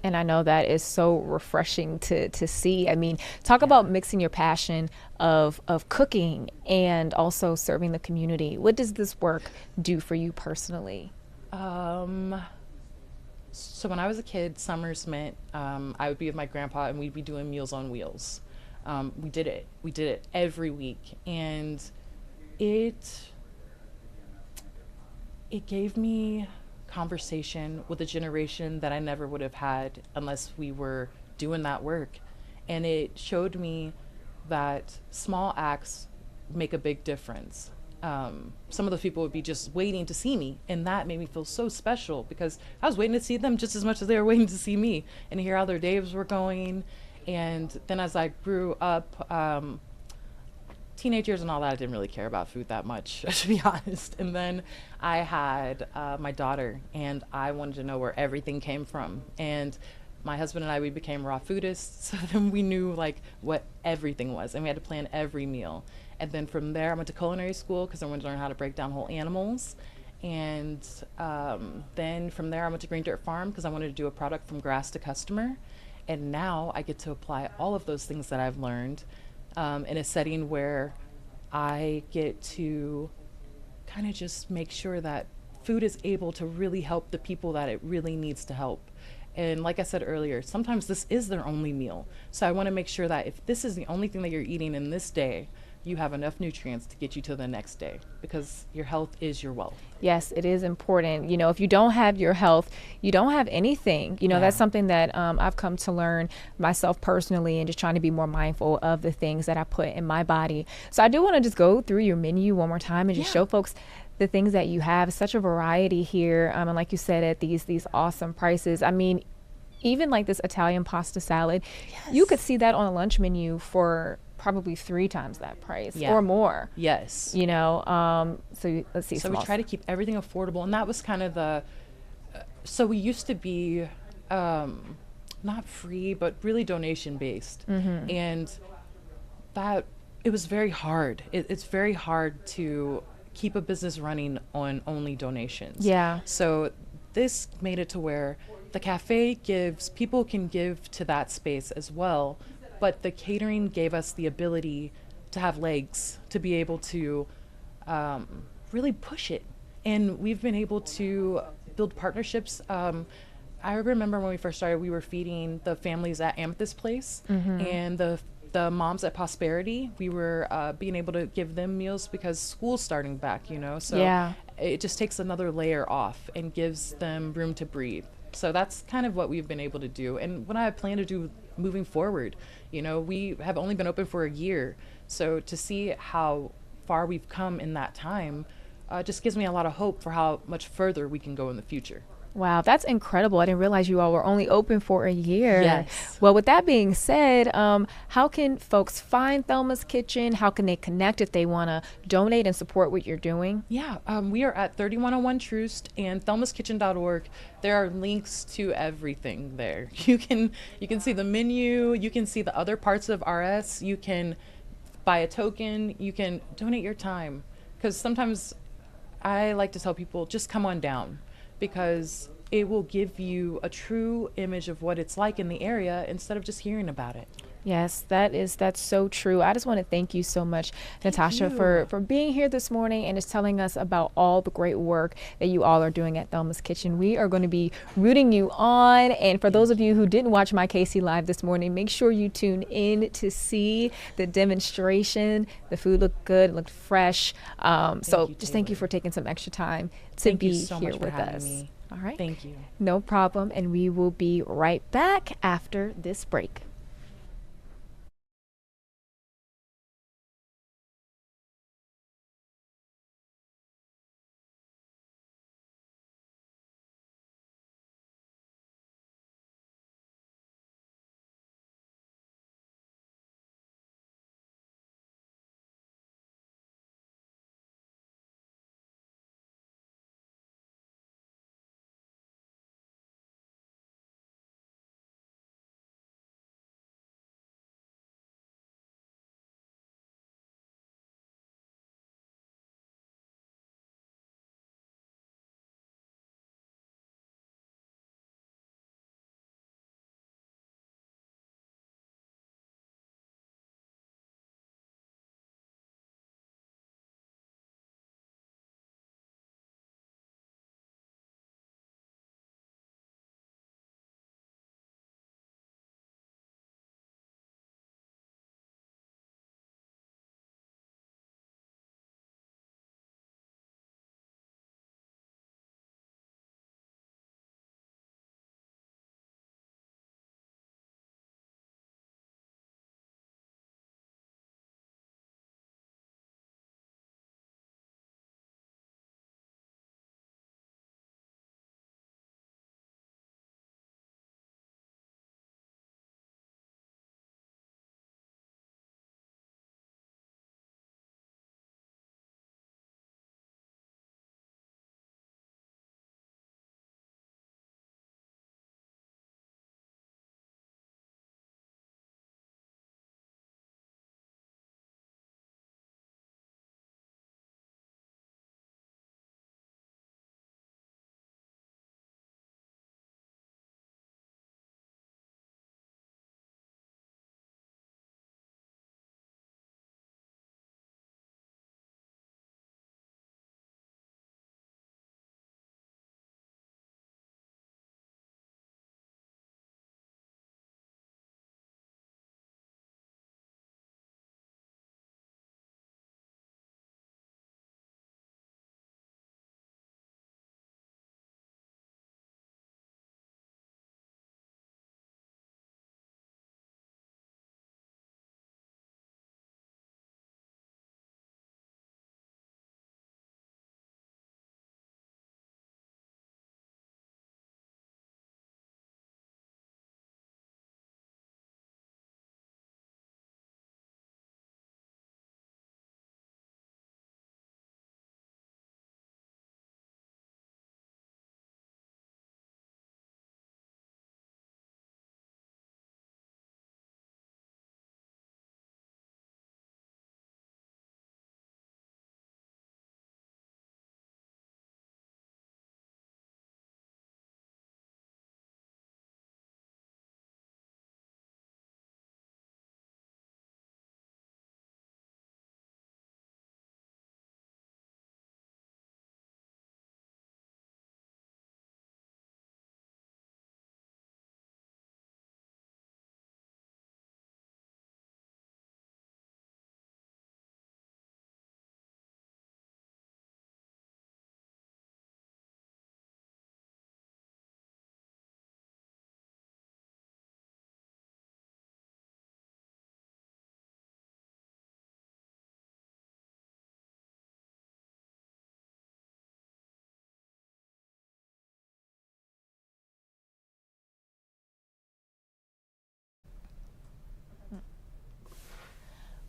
And I know that is so refreshing to see. I mean, talk about mixing your passion of cooking and also serving the community. What does this work do for you personally? So when I was a kid, summers meant I would be with my grandpa, and we'd be doing Meals on Wheels. We did it every week, and it gave me conversation with a generation that I never would have had unless we were doing that work. And it showed me that small acts make a big difference. some of those people would be just waiting to see me, and that made me feel so special because I was waiting to see them just as much as they were waiting to see me and hear how their days were going. And then as I grew up, teenage years and all that, I didn't really care about food that much, to be honest. And then I had my daughter, and I wanted to know where everything came from. And my husband and I, we became raw foodists, so then we knew like what everything was, and we had to plan every meal. And then from there, I went to culinary school because I wanted to learn how to break down whole animals. And then from there, I went to Green Dirt Farm because I wanted to do a product from grass to customer. And now I get to apply all of those things that I've learned in a setting where I get to kind of just make sure that food is able to really help the people that it really needs to help. And like I said earlier, sometimes this is their only meal. So I want to make sure that if this is the only thing that you're eating in this day, you have enough nutrients to get you to the next day, because your health is your wealth. Yes, it is important. You know, if you don't have your health, you don't have anything. You know, that's something that I've come to learn myself personally, and just trying to be more mindful of the things that I put in my body. So I do want to just go through your menu one more time and just show folks the things that you have. Such a variety here. And like you said, at these awesome prices. I mean, even like this Italian pasta salad, you could see that on a lunch menu for probably 3 times that price or more. Yes. You know, so let's see. So we try to keep everything affordable, and that was kind of the, so we used to be not free, but really donation based. And that, it was very hard. It's very hard to keep a business running on only donations. Yeah. So this made it to where the cafe gives, people can give to that space as well, but the catering gave us the ability to have legs, to be able to really push it. And we've been able to build partnerships. I remember when we first started, we were feeding the families at Amethyst Place and the moms at Prosperity. We were being able to give them meals because school's starting back, you know? So it just takes another layer off and gives them room to breathe. So that's kind of what we've been able to do. And what I plan to do moving forward, you know, we have only been open for a year. So to see how far we've come in that time just gives me a lot of hope for how much further we can go in the future. Wow, that's incredible. I didn't realize you all were only open for a year. Yes. Well, with that being said, how can folks find Thelma's Kitchen? How can they connect if they want to donate and support what you're doing? Yeah, we are at 3101 Troost and thelmaskitchen.org. There are links to everything there. You can see the menu, you can see the other parts of RS, you can buy a token, you can donate your time. Because sometimes I like to tell people, just come on down, because it will give you a true image of what it's like in the area instead of just hearing about it. Yes, that's so true. I just want to thank you so much, Natasha, for being here this morning and just telling us about all the great work that you all are doing at Thelma's Kitchen. We are going to be rooting you on. And for those of you who didn't watch my KC Live this morning, make sure you tune in to see the demonstration. The food looked good, looked fresh. Thank you for taking some extra time to be here with us. All right. Thank you. No problem. And we will be right back after this break.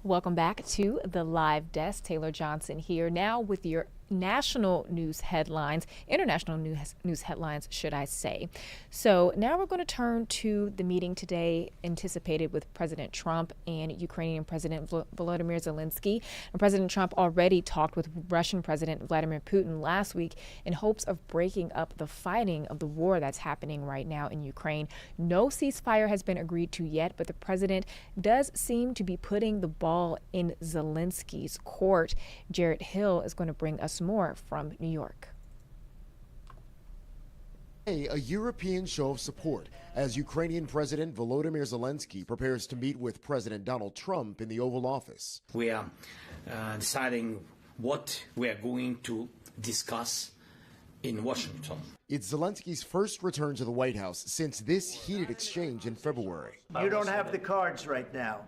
Welcome back to the live desk. Taylor Johnson here now with your national news headlines, international news headlines, should I say. So now we're going to turn to the meeting today anticipated with President Trump and Ukrainian President Volodymyr Zelensky. And President Trump already talked with Russian President Vladimir Putin last week in hopes of breaking up the fighting of the war that's happening right now in Ukraine. No ceasefire has been agreed to yet, but the president does seem to be putting the ball in Zelensky's court. Jarrett Hill is going to bring us more from New York. A European show of support as Ukrainian President Volodymyr Zelensky prepares to meet with President Donald Trump in the Oval Office. We are deciding what we are going to discuss in Washington. It's Zelensky's first return to the White House since this heated exchange in February. You don't have the cards right now.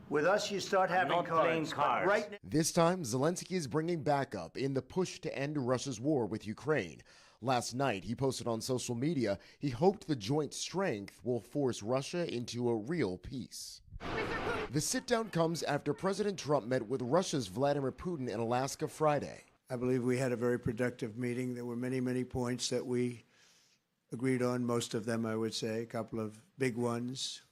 With us, you start having not cards. playing cards. Right now, This time, Zelensky is bringing backup in the push to end Russia's war with Ukraine. Last night, he posted on social media he hoped the joint strength will force Russia into a real peace. The sit-down comes after President Trump met with Russia's Vladimir Putin in Alaska Friday. I believe we had a very productive meeting. There were many, many points that we agreed on, most of them, I would say, a couple of big ones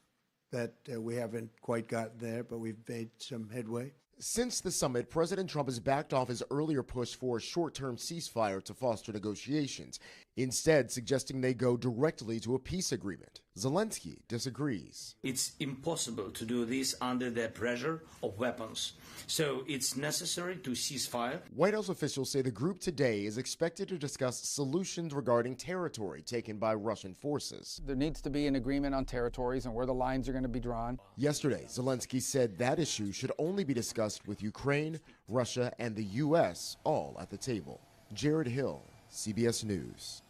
that we haven't quite gotten there, but we've made some headway. Since the summit, President Trump has backed off his earlier push for a short-term ceasefire to foster negotiations, instead suggesting they go directly to a peace agreement. Zelensky disagrees. It's impossible to do this under the pressure of weapons. So it's necessary to cease fire. White House officials say the group today is expected to discuss solutions regarding territory taken by Russian forces. There needs to be an agreement on territories and where the lines are going to be drawn. Yesterday, Zelensky said that issue should only be discussed with Ukraine, Russia, and the U.S. all at the table. Jared Hill, CBS News.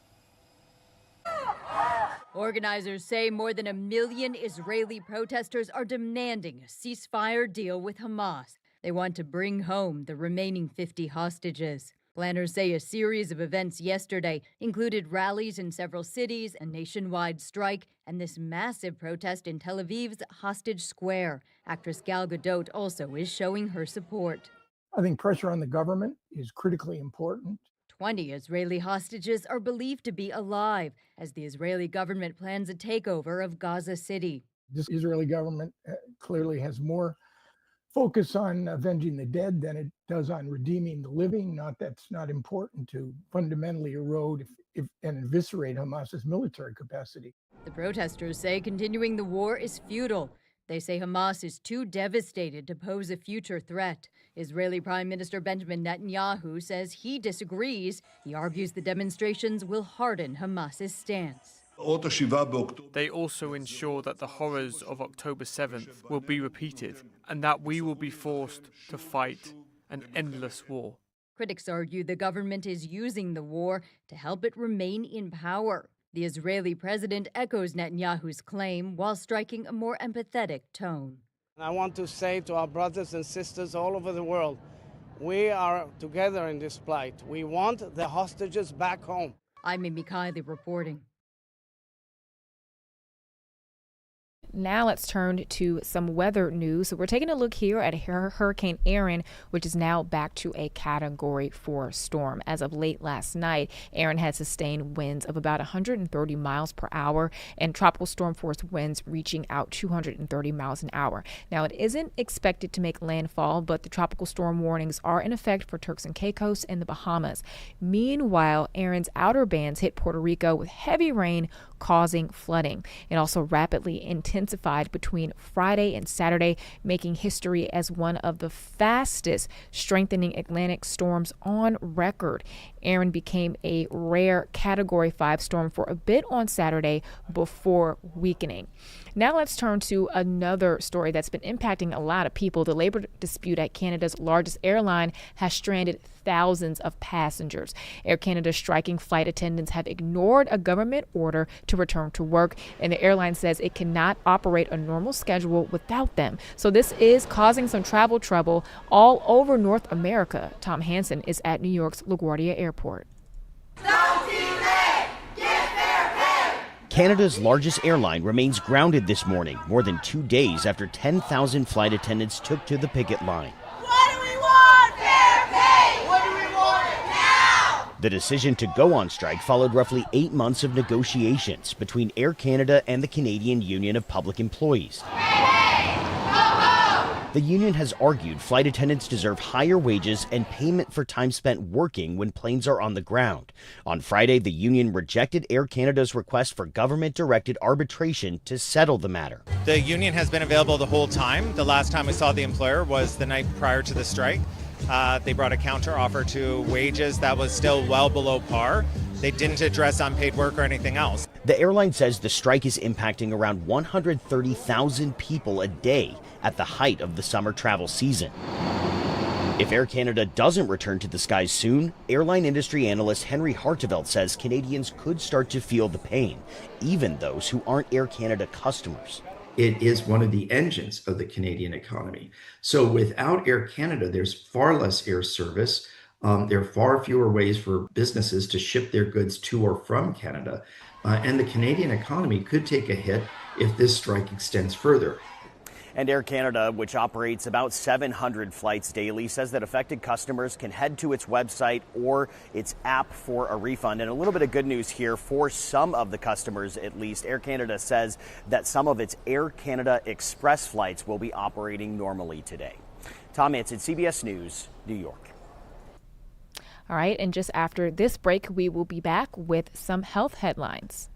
Organizers say more than 1 million Israeli protesters are demanding a ceasefire deal with Hamas. They want to bring home the remaining 50 hostages. Planners say a series of events yesterday included rallies in several cities, a nationwide strike, and this massive protest in Tel Aviv's Hostage Square. Actress Gal Gadot also is showing her support. I think pressure on the government is critically important. 20 Israeli hostages are believed to be alive as the Israeli government plans a takeover of Gaza City. This Israeli government clearly has more focus on avenging the dead than it does on redeeming the living. That's not important to fundamentally erode and eviscerate Hamas's military capacity. The protesters say continuing the war is futile. They say Hamas is too devastated to pose a future threat. Israeli Prime Minister Benjamin Netanyahu says he disagrees. He argues the demonstrations will harden Hamas's stance. They also ensure that the horrors of October 7th will be repeated and that we will be forced to fight an endless war. Critics argue the government is using the war to help it remain in power. The Israeli president echoes Netanyahu's claim while striking a more empathetic tone. I want to say to our brothers and sisters all over the world, we are together in this plight. We want the hostages back home. I'm Amy Kiley reporting. Now let's turn to some weather news. So we're taking a look here at Hurricane Erin, which is now back to a Category 4 storm. As of late last night, Erin had sustained winds of about 130 miles per hour and tropical storm force winds reaching out 230 miles an hour. Now it isn't expected to make landfall, but the tropical storm warnings are in effect for Turks and Caicos and the Bahamas. Meanwhile, Erin's outer bands hit Puerto Rico with heavy rain, causing flooding. It also rapidly intensified between Friday and Saturday, making history as one of the fastest strengthening Atlantic storms on record. Erin became a rare Category 5 storm for a bit on Saturday before weakening. Now let's turn to another story that's been impacting a lot of people. The labor dispute at Canada's largest airline has stranded thousands of passengers. Air Canada striking flight attendants have ignored a government order to return to work, and the airline says it cannot operate a normal schedule without them. So this is causing some travel trouble all over North America. Tom Hansen is at New York's LaGuardia Airport. Canada's largest airline remains grounded this morning, more than 2 days after 10,000 flight attendants took to the picket line. What do we want? Fair pay! What do we want now? The decision to go on strike followed roughly 8 months of negotiations between Air Canada and the Canadian Union of Public Employees. The union has argued flight attendants deserve higher wages and payment for time spent working when planes are on the ground. On Friday, the union rejected Air Canada's request for government-directed arbitration to settle the matter. The union has been available the whole time. The last time we saw the employer was the night prior to the strike. They brought a counter-offer to wages that was still well below par. They didn't address unpaid work or anything else. The airline says the strike is impacting around 130,000 people a day at the height of the summer travel season. If Air Canada doesn't return to the skies soon, airline industry analyst Henry Hartevelt says Canadians could start to feel the pain, even those who aren't Air Canada customers. It is one of the engines of the Canadian economy. So without Air Canada, there's far less air service. There are far fewer ways for businesses to ship their goods to or from Canada. And the Canadian economy could take a hit if this strike extends further. And Air Canada, which operates about 700 flights daily, says that affected customers can head to its website or its app for a refund. And a little bit of good news here for some of the customers, at least. Air Canada says that some of its Air Canada Express flights will be operating normally today. Tom Anson, CBS News, New York. All right, and just after this break, we will be back with some health headlines.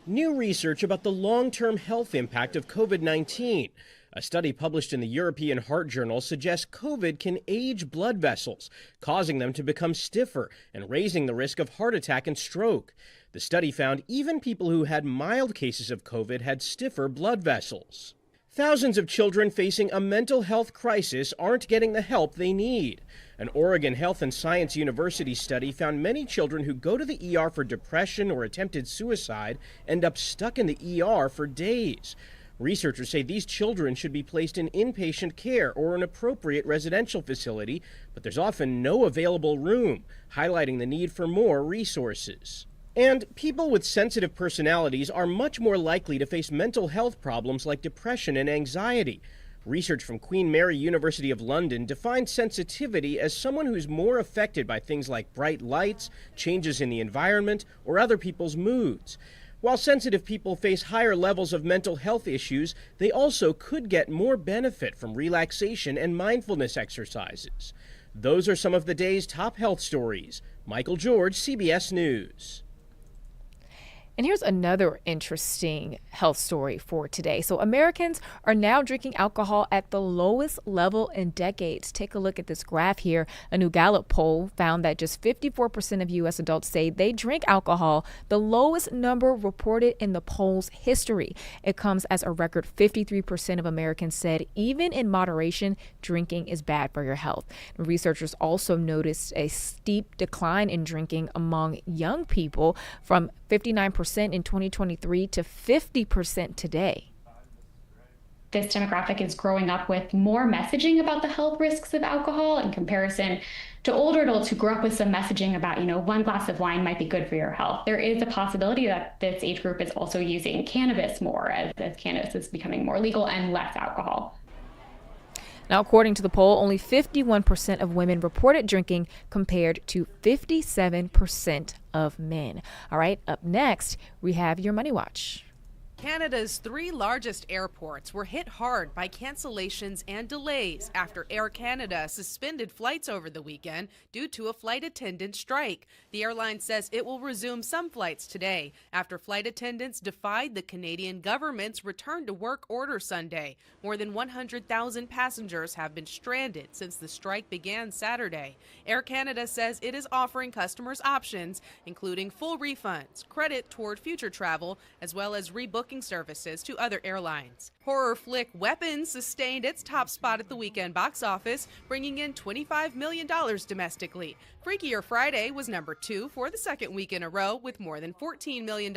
New research about the long-term health impact of COVID-19. A study published in the European Heart Journal suggests COVID can age blood vessels, causing them to become stiffer and raising the risk of heart attack and stroke. The study found even people who had mild cases of COVID had stiffer blood vessels. Thousands of children facing a mental health crisis aren't getting the help they need. An Oregon Health and Science University study found many children who go to the ER for depression or attempted suicide end up stuck in the ER for days. Researchers say these children should be placed in inpatient care or an appropriate residential facility, but there's often no available room, highlighting the need for more resources. And people with sensitive personalities are much more likely to face mental health problems like depression and anxiety. Research from Queen Mary University of London defines sensitivity as someone who's more affected by things like bright lights, changes in the environment, or other people's moods. While sensitive people face higher levels of mental health issues, they also could get more benefit from relaxation and mindfulness exercises. Those are some of the day's top health stories. Michael George, CBS News. And here's another interesting health story for today. So Americans are now drinking alcohol at the lowest level in decades. Take a look at this graph here. A new Gallup poll found that just 54% of U.S. adults say they drink alcohol, the lowest number reported in the poll's history. It comes as a record 53% of Americans said even in moderation, drinking is bad for your health. And researchers also noticed a steep decline in drinking among young people from 59% in 2023 to 50% today. This demographic is growing up with more messaging about the health risks of alcohol in comparison to older adults who grew up with some messaging about, one glass of wine might be good for your health. There is a possibility that this age group is also using cannabis more as cannabis is becoming more legal and less alcohol. Now, according to the poll, only 51% of women reported drinking compared to 57% of men. All right, up next, we have your Money Watch. Canada's 3 largest airports were hit hard by cancellations and delays after Air Canada suspended flights over the weekend due to a flight attendant strike. The airline says it will resume some flights today after flight attendants defied the Canadian government's return to work order Sunday. More than 100,000 passengers have been stranded since the strike began Saturday. Air Canada says it is offering customers options, including full refunds, credit toward future travel, as well as rebooking services to other airlines. Horror flick Weapons sustained its top spot at the weekend box office, bringing in $25 million domestically. Freakier Friday was number 2 for the second week in a row with more than $14 million.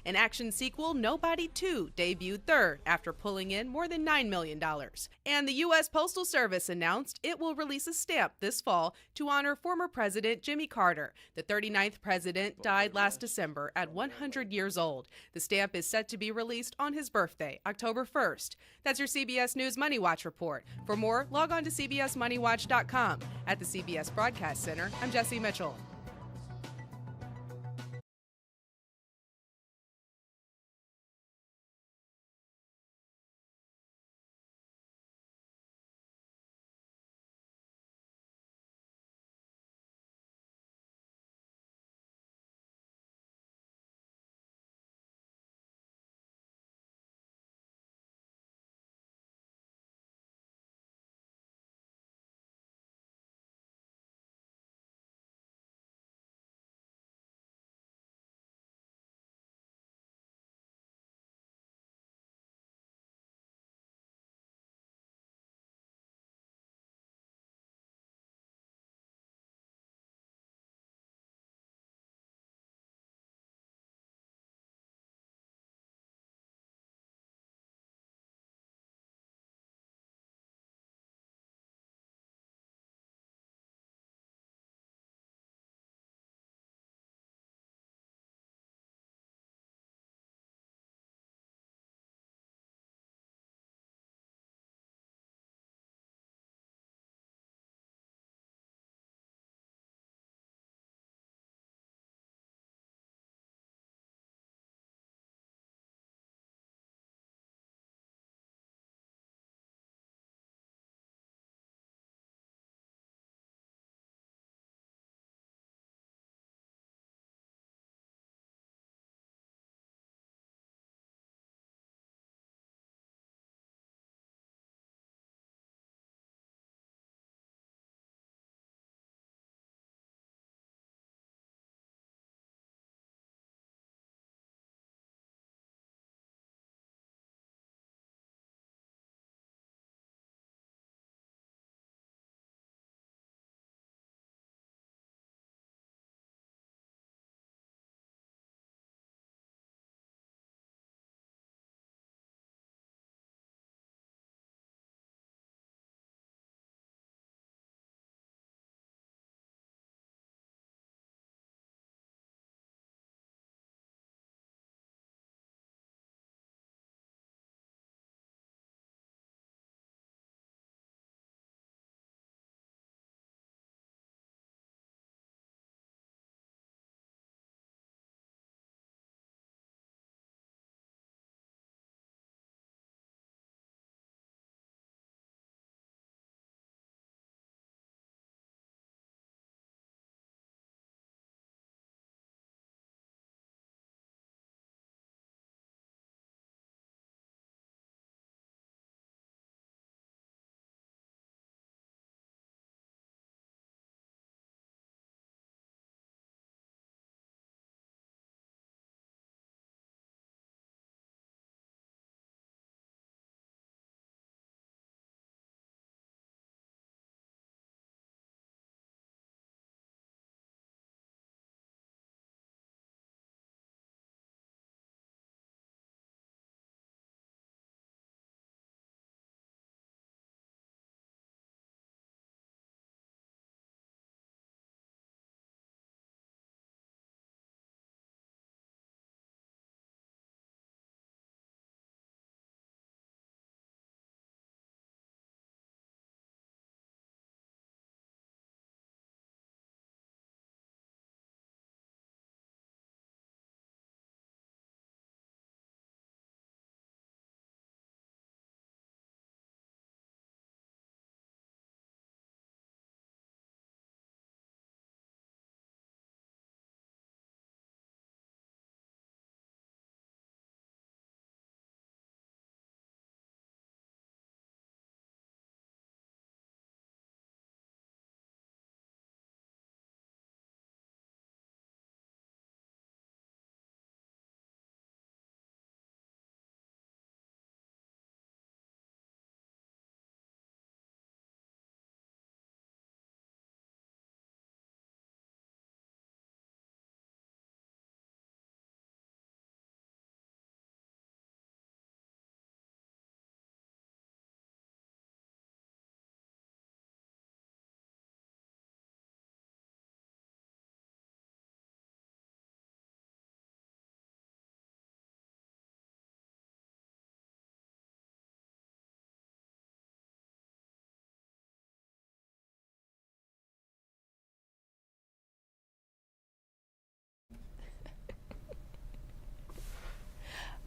An action sequel, Nobody 2, debuted third after pulling in more than $9 million. And the U.S. Postal Service announced it will release a stamp this fall to honor former President Jimmy Carter. The 39th president died last December at 100 years old. The stamp is set to be released on his birthday, October 1st. That's your CBS News Money Watch report. For more, log on to cbsmoneywatch.com. At the CBS Broadcast Center, I'm Jesse Mitchell.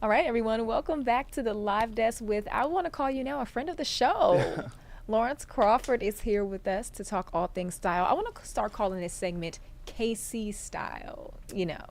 All right, everyone, welcome back to the live desk with, I want to call you now, a friend of the show. Lawrence Crawford is here with us to talk all things style. I want to start calling this segment KC Style,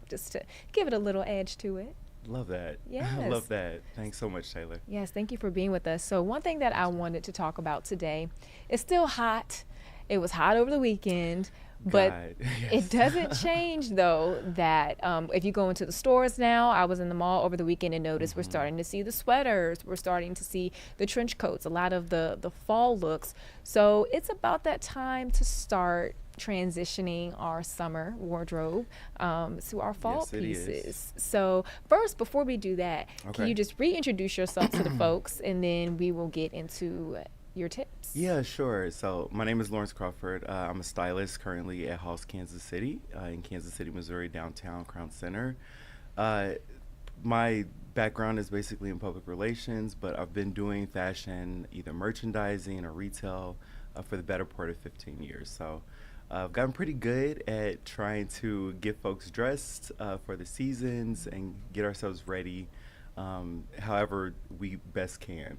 just to give it a little edge to it. Love that. Yes. Love that. Thanks so much, Taylor. Yes, thank you for being with us. So one thing that I wanted to talk about today, it's still hot. It was hot over the weekend. But it doesn't change, though, that if you go into the stores now, I was in the mall over the weekend and noticed we're starting to see the sweaters. We're starting to see the trench coats, a lot of the fall looks. So it's about that time to start transitioning our summer wardrobe to our fall pieces. So first, before we do that, can you just reintroduce yourself to the folks, and then we will get into your tips? Yeah, sure. So my name is Lawrence Crawford. I'm a stylist currently at Halls Kansas City in Kansas City, Missouri, downtown Crown Center. My background is basically in public relations, but I've been doing fashion, either merchandising or retail, for the better part of 15 years. So I've gotten pretty good at trying to get folks dressed for the seasons and get ourselves ready however we best can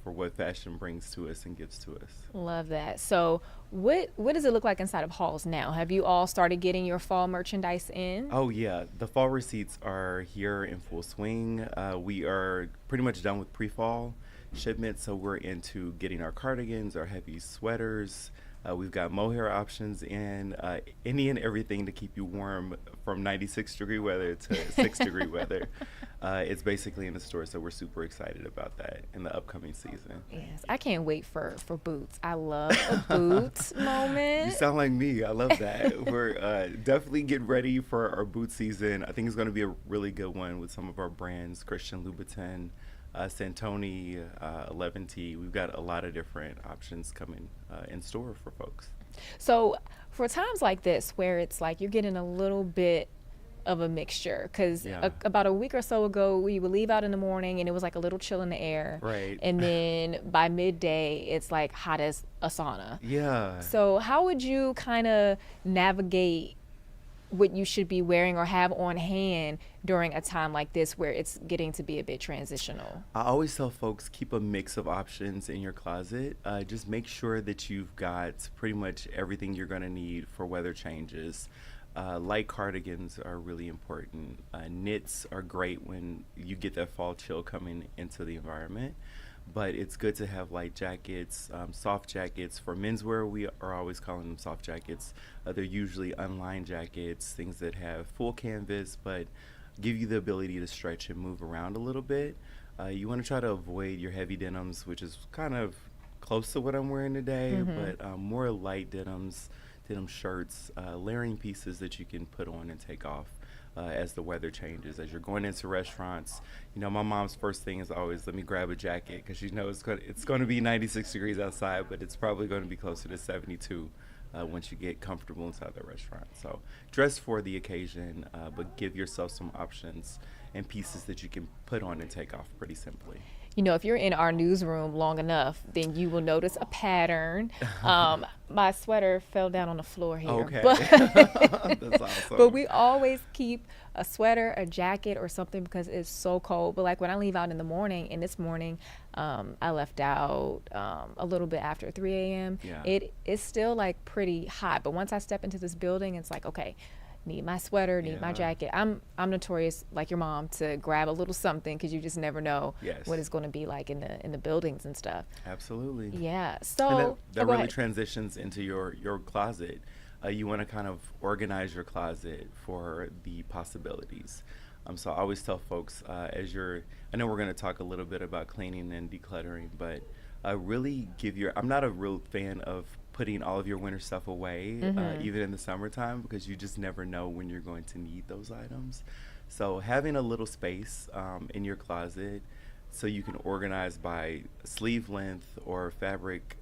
for what fashion brings to us and gives to us. Love that. So what does it look like inside of Halls now? Have you all started getting your fall merchandise in? Oh yeah, the fall receipts are here in full swing. We are pretty much done with pre-fall shipments, so we're into getting our cardigans, our heavy sweaters. We've got mohair options in, any and everything to keep you warm from 96-degree weather to 6-degree weather. It's basically in the store, so we're super excited about that in the upcoming season. Yes, I can't wait for boots. I love a boot moment. You sound like me. I love that. We're definitely getting ready for our boot season. I think it's going to be a really good one with some of our brands, Christian Louboutin, Santoni, 11T. We've got a lot of different options coming in store for folks. So for times like this where it's like you're getting a little bit of a mixture, because about a week or so ago we would leave out in the morning and it was like a little chill in the air, right? And then by midday it's like hot as a sauna. Yeah. So how would you kind of navigate what you should be wearing or have on hand during a time like this where it's getting to be a bit transitional? I always tell folks, keep a mix of options in your closet. Just make sure that you've got pretty much everything you're going to need for weather changes. Light cardigans are really important. Knits are great when you get that fall chill coming into the environment. But it's good to have light jackets, soft jackets. For menswear, we are always calling them soft jackets. They're usually unlined jackets, things that have full canvas, but give you the ability to stretch and move around a little bit. You want to try to avoid your heavy denims, which is kind of close to what I'm wearing today, but more light denims, denim shirts, layering pieces that you can put on and take off. As the weather changes, as you're going into restaurants. My mom's first thing is always, let me grab a jacket, because she knows it's going to be 96 degrees outside, but it's probably going to be closer to 72 once you get comfortable inside the restaurant. So dress for the occasion, but give yourself some options and pieces that you can put on and take off pretty simply. If you're in our newsroom long enough, then you will notice a pattern. My sweater fell down on the floor here. Okay. That's awesome. But we always keep a sweater, a jacket, or something because it's so cold. But like when I leave out in the morning, and this morning I left out a little bit after 3 a.m. Yeah. It is still like pretty hot. But once I step into this building, it's like, okay, need my sweater, need my jacket. I'm notorious, like your mom, to grab a little something because you just never know what it's going to be like in the buildings and stuff. Absolutely. Yeah. So and that really transitions into your closet. You want to kind of organize your closet for the possibilities. So I always tell folks, I know we're going to talk a little bit about cleaning and decluttering, but really I'm not a real fan of putting all of your winter stuff away, even in the summertime, because you just never know when you're going to need those items. So having a little space in your closet so you can organize by sleeve length or fabric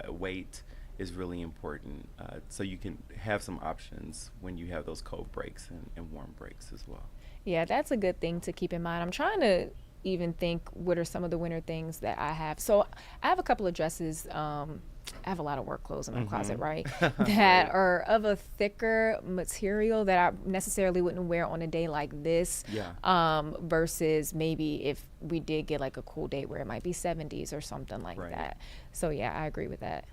weight is really important. So you can have some options when you have those cold breaks and warm breaks as well. Yeah, that's a good thing to keep in mind. I'm trying to even think what are some of the winter things that I have. So I have a couple of dresses I have a lot of work clothes in my closet, right? That are of a thicker material that I necessarily wouldn't wear on a day like this. Versus maybe if we did get like a cool day where it might be 70s or something like that. So yeah, I agree with that.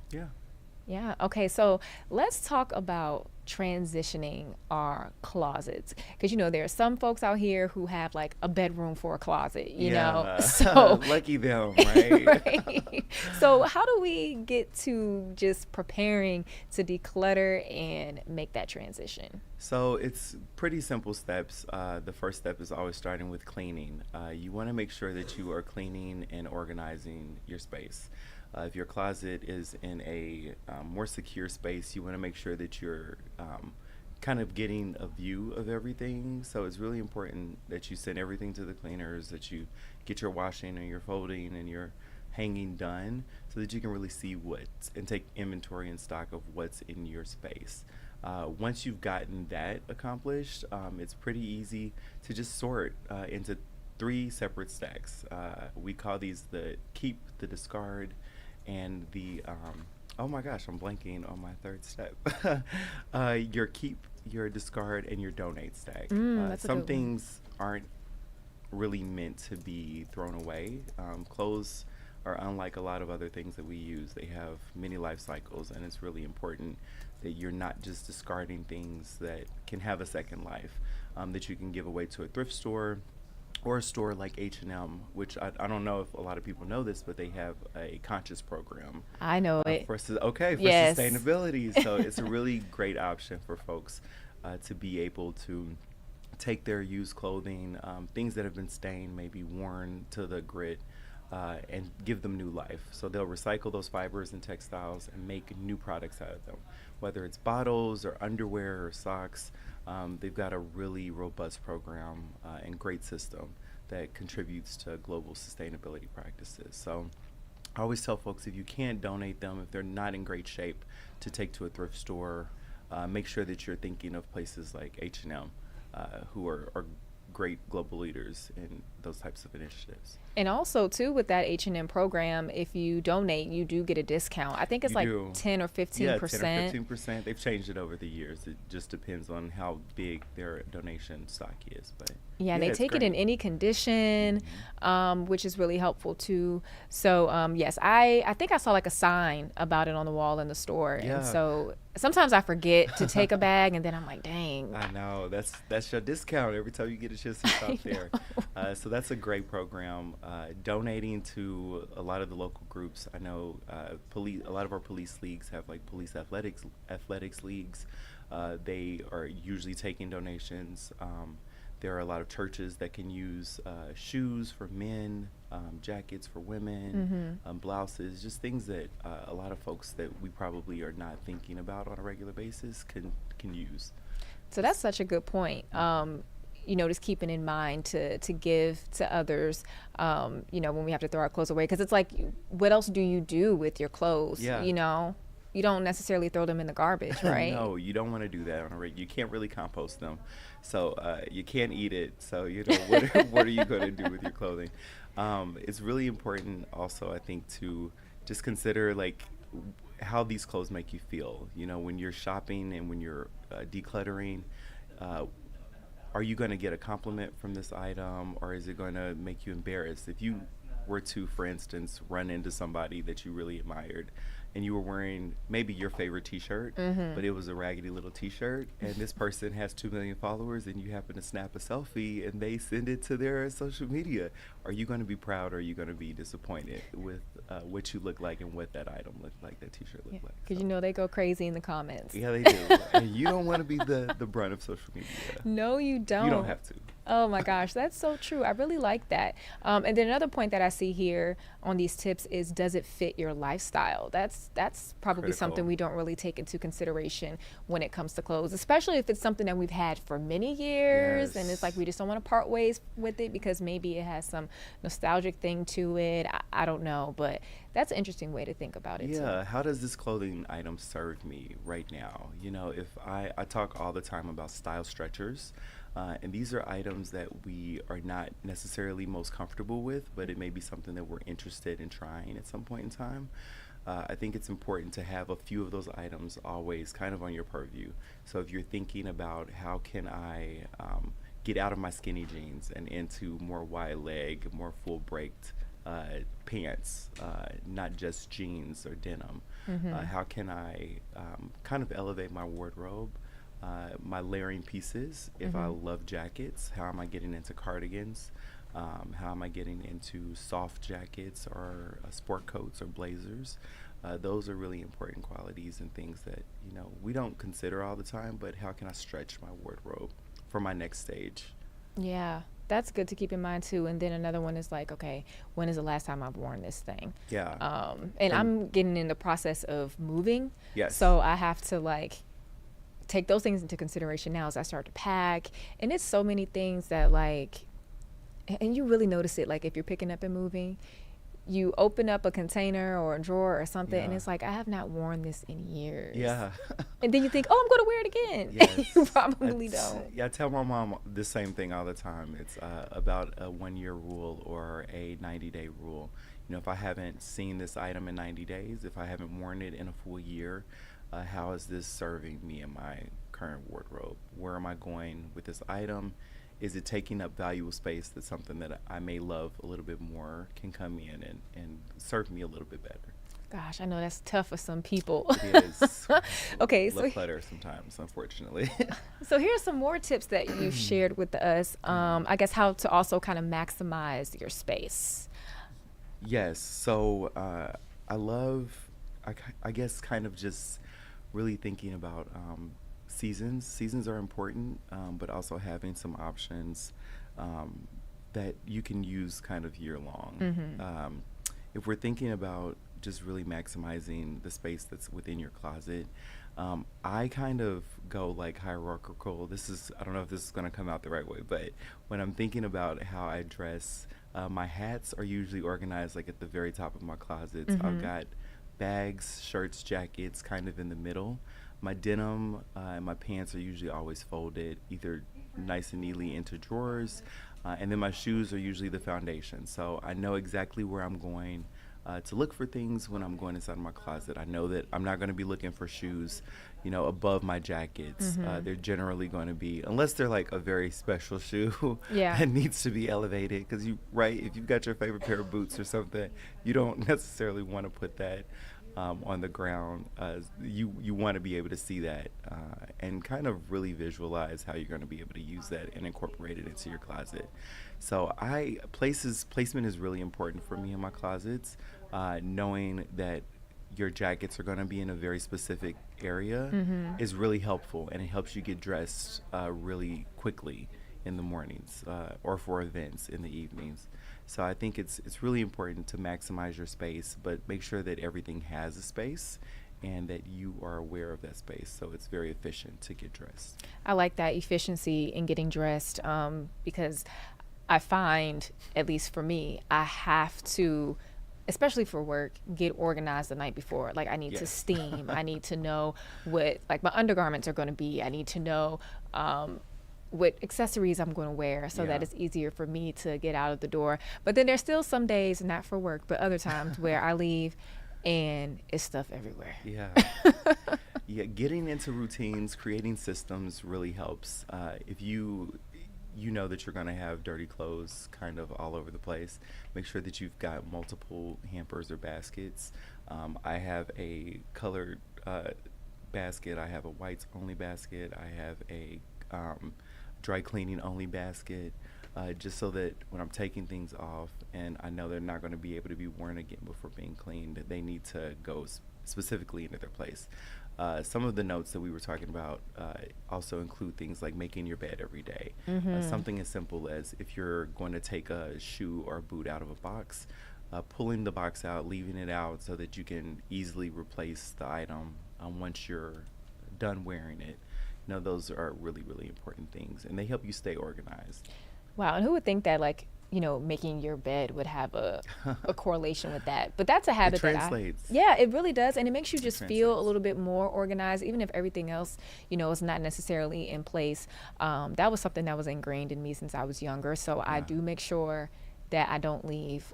Yeah. Okay. So let's talk about transitioning our closets, because there are some folks out here who have like a bedroom for a closet. You know, so lucky them, right? Right. So how do we get to just preparing to declutter and make that transition? So it's pretty simple steps. The first step is always starting with cleaning. You want to make sure that you are cleaning and organizing your space. If your closet is in a more secure space, you want to make sure that you're kind of getting a view of everything. So it's really important that you send everything to the cleaners, that you get your washing and your folding and your hanging done, so that you can really see and take inventory and stock of what's in your space. Once you've gotten that accomplished, it's pretty easy to just sort into 3 separate stacks. We call these the keep, the discard, and the oh my gosh, I'm blanking on my 3rd step. Your keep, your discard, and your donate stack. Some things aren't really meant to be thrown away. Clothes are unlike a lot of other things that we use. They have many life cycles, and it's really important that you're not just discarding things that can have a second life, that you can give away to a thrift store or a store like H&M, which I don't know if a lot of people know this, but they have a conscious program. I know it. For sustainability. So it's a really great option for folks to be able to take their used clothing, things that have been stained, maybe worn to the grit, and give them new life. So they'll recycle those fibers and textiles and make new products out of them, whether it's bottles or underwear or socks. They've got a really robust program and great system that contributes to global sustainability practices. So I always tell folks, if you can't donate them, if they're not in great shape, to take to a thrift store. Make sure that you're thinking of places like H&M, who are great global leaders in those types of initiatives. And also too, with that H&M program, if you donate, you do get a discount. I think it's like 10 or 15%. Yeah, 10 or 15%. They've changed it over the years. It just depends on how big their donation stock is. But yeah, they take it in any condition, which is really helpful too. So yes, I think I saw like a sign about it on the wall in the store. Yeah. And so sometimes I forget to take a bag, and then I'm like, dang. I know, that's your discount every time you get a chance to shop there. So that's a great program. Donating to a lot of the local groups. I know a lot of our police leagues have like police athletics leagues. They are usually taking donations. There are a lot of churches that can use shoes for men, jackets for women, blouses, just things that a lot of folks that we probably are not thinking about on a regular basis can use. So that's such a good point. Just keeping in mind to give to others, when we have to throw our clothes away. Because it's like, what else do you do with your clothes? Yeah. You don't necessarily throw them in the garbage, right? No, you don't want to do that on a regular. You can't really compost them. So you can't eat it. So, what are you going to do with your clothing? It's really important also, I think, to just consider like how these clothes make you feel. When you're shopping and when you're decluttering, are you going to get a compliment from this item, or is it going to make you embarrassed? If you were to, for instance, run into somebody that you really admired, and you were wearing maybe your favorite t-shirt, but it was a raggedy little t-shirt, and this person has 2 million followers, and you happen to snap a selfie and they send it to their social media, are you going to be proud, or are you going to be disappointed with what you look like and what that item looked like, that t-shirt looked like? Because they go crazy in the comments. Yeah, they do. And you don't want to be the brunt of social media. No, you don't. You don't have to. Oh my gosh, that's so true. I really like that. And then another point that I see here on these tips is, does it fit your lifestyle? That's probably critical. something we don't really take into consideration when it comes to clothes, especially if it's something that we've had for many years. And it's like we just don't want to part ways with it because maybe it has some nostalgic thing to it. I don't know, but that's an interesting way to think about it Yeah, too. how does this clothing item serve me right now? If I talk all the time about style stretchers. And these are items that we are not necessarily most comfortable with, but it may be something that we're interested in trying at some point in time. I think it's important to have a few of those items always kind of on your purview. So if you're thinking about how can I get out of my skinny jeans and into more wide leg, more full braked pants, not just jeans or denim, how can I kind of elevate my wardrobe, my layering pieces. If I love jackets, how am I getting into cardigans? How am I getting into soft jackets or sport coats or blazers? Those are really important qualities and things that, you know, we don't consider all the time, but how can I stretch my wardrobe for my next stage? Yeah, that's good to keep in mind too. And then another one is like, okay, when is the last time I've worn this thing? Yeah. And I'm getting in the process of moving. Yes. So I have to like take those things into consideration now as I start to pack. And it's so many things that like, and you really notice it, like if you're picking up and moving, you open up a container or a drawer or something, and it's like, I have not worn this in years. Yeah. And then you think, oh, I'm going to wear it again. Yes. You probably don't. Yeah, I tell my mom the same thing all the time. It's about a 1-year rule or a 90-day rule. You know, if I haven't seen this item in 90 days, if I haven't worn it in a full year, how is this serving me in my current wardrobe? Where am I going with this item? Is it taking up valuable space that's something that I may love a little bit more can come in and serve me a little bit better? Gosh, I know that's tough for some people. It is. Okay, so clutter sometimes, unfortunately. So here's some more tips that you've shared with us. I guess how to also kind of maximize your space. Yes. So I guess kind of just really thinking about seasons. Seasons are important, but also having some options that you can use kind of year long. If we're thinking about just really maximizing the space that's within your closet, I kind of go like hierarchical. I don't know if this is going to come out the right way, but when I'm thinking about how I dress, my hats are usually organized like at the very top of my closets. I've got bags, shirts, jackets kind of in the middle. My denim and my pants are usually always folded, either nice and neatly into drawers, and then my shoes are usually the foundation. So I know exactly where I'm going to look for things when I'm going inside my closet. I know that I'm not going to be looking for shoes, you know, above my jackets. They're generally going to be, unless they're like a very special shoe that needs to be elevated. Because if you've got your favorite pair of boots or something, you don't necessarily want to put that on the ground. You want to be able to see that and kind of really visualize how you're going to be able to use that and incorporate it into your closet. So placement is really important for me in my closets. Knowing that your jackets are going to be in a very specific area is really helpful, and it helps you get dressed really quickly in the mornings or for events in the evenings. So I think it's really important to maximize your space, but make sure that everything has a space and that you are aware of that space, so it's very efficient to get dressed. I like that efficiency in getting dressed because I find, at least for me, I have to, especially for work, get organized the night before. Like I need to steam. I need to know what like my undergarments are going to be. I need to know what accessories I'm going to wear so that it's easier for me to get out of the door. But then there's still some days, not for work, but other times where I leave and it's stuff everywhere. Yeah, getting into routines, creating systems really helps. If you know that you're going to have dirty clothes kind of all over the place, make sure that you've got multiple hampers or baskets. I have a colored basket. I have a whites only basket. I have a dry cleaning only basket, just so that when I'm taking things off and I know they're not going to be able to be worn again before being cleaned, they need to go specifically into their place. Some of the notes that we were talking about also include things like making your bed every day. Something as simple as if you're going to take a shoe or a boot out of a box, pulling the box out, leaving it out so that you can easily replace the item once you're done wearing it. You know, those are really, really important things, and they help you stay organized. Wow, and who would think that, like, you know, making your bed would have a correlation with that? But that's a habit that translates. Yeah, it really does, and it makes you just feel a little bit more organized, even if everything else, you know, is not necessarily in place. That was something that was ingrained in me since I was younger, so I do make sure that I don't leave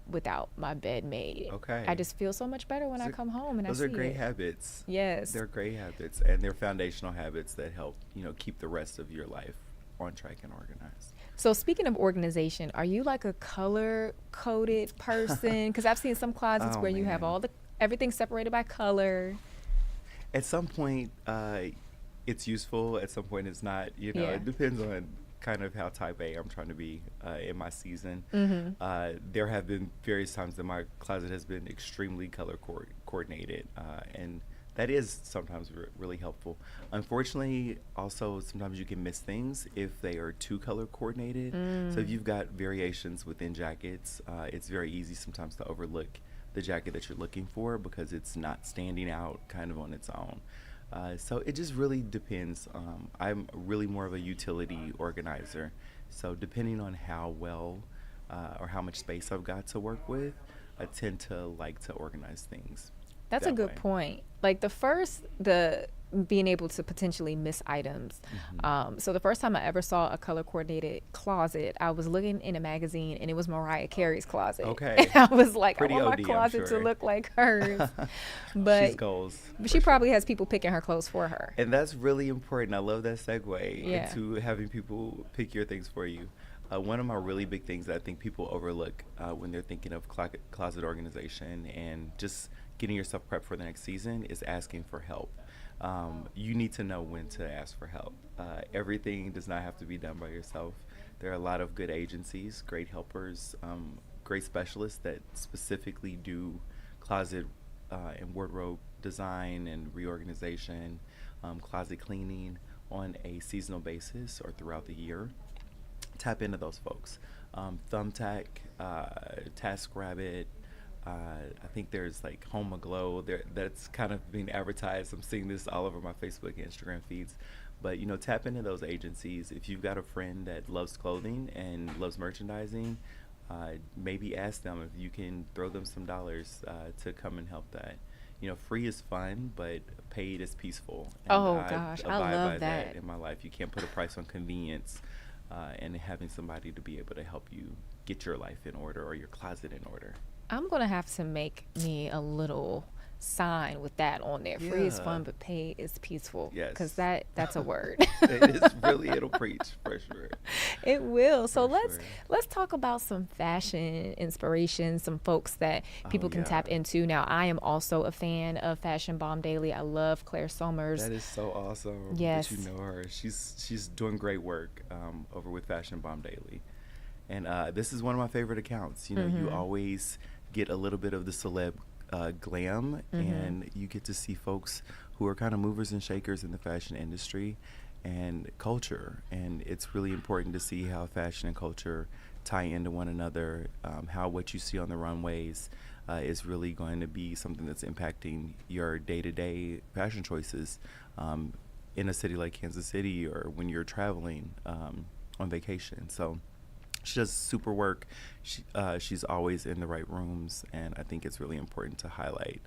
without my bed made. Okay. I just feel so much better when I come home and I see Those are great it. habits. Yes. They're great habits, and they're foundational habits that help, keep the rest of your life on track and organized. So speaking of organization, are you like a color-coded person? Because I've seen some closets where you have everything separated by color. At some point, it's useful. At some point, it's not. It depends on kind of how type A I'm trying to be in my season. There have been various times that my closet has been extremely color coordinated, and that is sometimes really helpful. Unfortunately, also sometimes you can miss things if they are too color coordinated. So if you've got variations within jackets, it's very easy sometimes to overlook the jacket that you're looking for because it's not standing out kind of on its own. So it just really depends. I'm really more of a utility organizer. So depending on how well or how much space I've got to work with, I tend to like to organize things. That's a good point. Like the being able to potentially miss items. So the first time I ever saw a color coordinated closet, I was looking in a magazine and it was Mariah Carey's closet. Okay. And I was like, Pretty I want OD, my closet to look like hers. But she's goals. She probably has people picking her clothes for her. And that's really important. I love that segue Yeah. into having people pick your things for you. One of my really big things that I think people overlook when they're thinking of closet organization and just getting yourself prepped for the next season is asking for help. You need to know when to ask for help. Everything does not have to be done by yourself. There are a lot of good agencies, great helpers, great specialists that specifically do closet and wardrobe design and reorganization, closet cleaning on a seasonal basis or throughout the year. Tap into those folks. Thumbtack, TaskRabbit, I think there's like Home Aglow that's kind of being advertised. I'm seeing this all over my Facebook and Instagram feeds. But tap into those agencies. If you've got a friend that loves clothing and loves merchandising, maybe ask them if you can throw them some dollars to come and help that. Free is fun, but paid is peaceful. And Gosh, I I abide love by that in my life. You can't put a price on convenience, and having somebody to be able to help you get your life in order or your closet in order. I'm going to have to make me a little sign with that on there. Free is fun, but pay is peaceful. Yes. Because that's a word. It'll preach for sure. It will. So let's talk about some fashion inspiration, some folks that people can tap into. Now, I am also a fan of Fashion Bomb Daily. I love Claire Somers. That is so awesome yes. that you know her. She's doing great work over with Fashion Bomb Daily. And this is one of my favorite accounts. You always get a little bit of the celeb glam, and you get to see folks who are kind of movers and shakers in the fashion industry and culture. And it's really important to see how fashion and culture tie into one another, how what you see on the runways is really going to be something that's impacting your day-to-day fashion choices in a city like Kansas City or when you're traveling on vacation. So she does super work. She's always in the right rooms, and I think it's really important to highlight